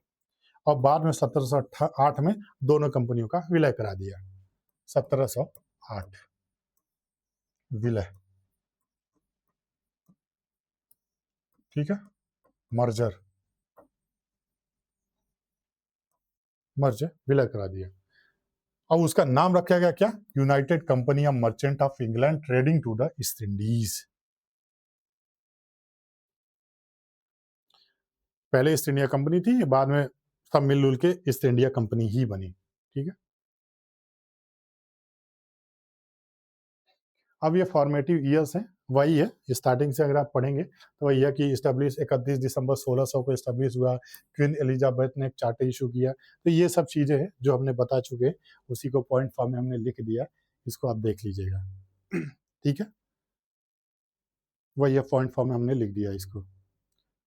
और बाद में 1708 में दोनों कंपनियों का विलय करा दिया। 1708 विलय, ठीक है, मर्जर, विलय करा दिया। अब उसका नाम रखा गया क्या, United company of merchant of England trading to the East Indies. पहले ईस्ट इंडिया कंपनी थी, बाद में सब मिलजुल के ईस्ट इंडिया कंपनी ही बनी, ठीक है। अब ये फॉर्मेटिव ईयर्स हैं, वही है स्टार्टिंग से अगर आप पढ़ेंगे तो वही है कि इस्टेब्लिश 31 दिसंबर 1600 को इस्टेब्लिश हुआ, क्वीन एलिजाबेथ ने एक चार्टर इशू किया। तो ये सब चीज़ें हैं जो हमने बता चुके हैं, उसी को पॉइंट फॉर्म में हमने लिख दिया, इसको आप देख लीजिएगा, ठीक है। वही है पॉइंट फॉर्म में हमने लिख दिया इसको,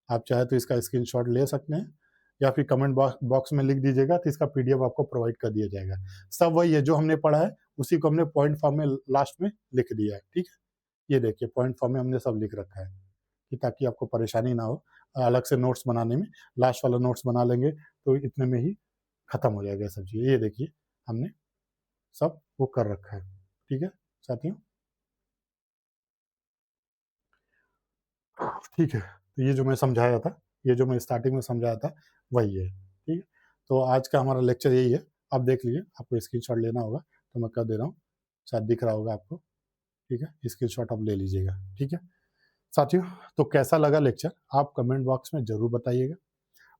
आप चाहे तो इसका स्क्रीनशॉट ले सकते हैं, या फिर कमेंट बॉक्स में लिख दीजिएगा, तो इसका पीडीएफ आपको प्रोवाइड कर दिया जाएगा। सब वही है जो हमने पढ़ा है, उसी को हमने पॉइंट फॉर्म में लास्ट में लिख दिया है, ठीक है। ये देखिए पॉइंट फॉर्म में हमने सब लिख रखा है, कि ताकि आपको परेशानी ना हो अलग से नोट्स बनाने में। लास्ट वाला नोट्स बना लेंगे तो इतने में ही खत्म हो जाएगा सब चीज़। ये देखिए हमने सब वो कर रखा है, ठीक है साथियों, ठीक है। तो ये जो मैं समझाया था, ये जो मैं स्टार्टिंग में समझाया था, वही है, ठीक है। तो आज का हमारा लेक्चर यही है, आप देख लीजिए, आपको स्क्रीनशॉट लेना होगा तो मैं कर दे रहा हूँ, शायद दिख रहा होगा आपको, ठीक है। स्क्रीनशॉट आप ले लीजिएगा, ठीक है साथियों। तो कैसा लगा लेक्चर, आप कमेंट बॉक्स में ज़रूर बताइएगा,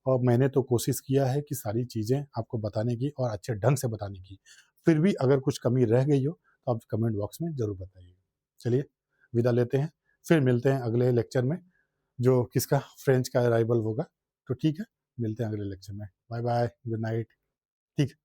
और मैंने तो कोशिश किया है कि सारी चीज़ें आपको बताने की और अच्छे ढंग से बताने की। फिर भी अगर कुछ कमी रह गई हो तो आप कमेंट बॉक्स में ज़रूर बताइएगा। चलिए विदा लेते हैं, फिर मिलते हैं अगले लेक्चर में, जो किसका, फ्रेंच का अराइवल होगा। तो ठीक है, मिलते हैं अगले लेक्चर में, बाय बाय, गुड नाइट, ठीक है।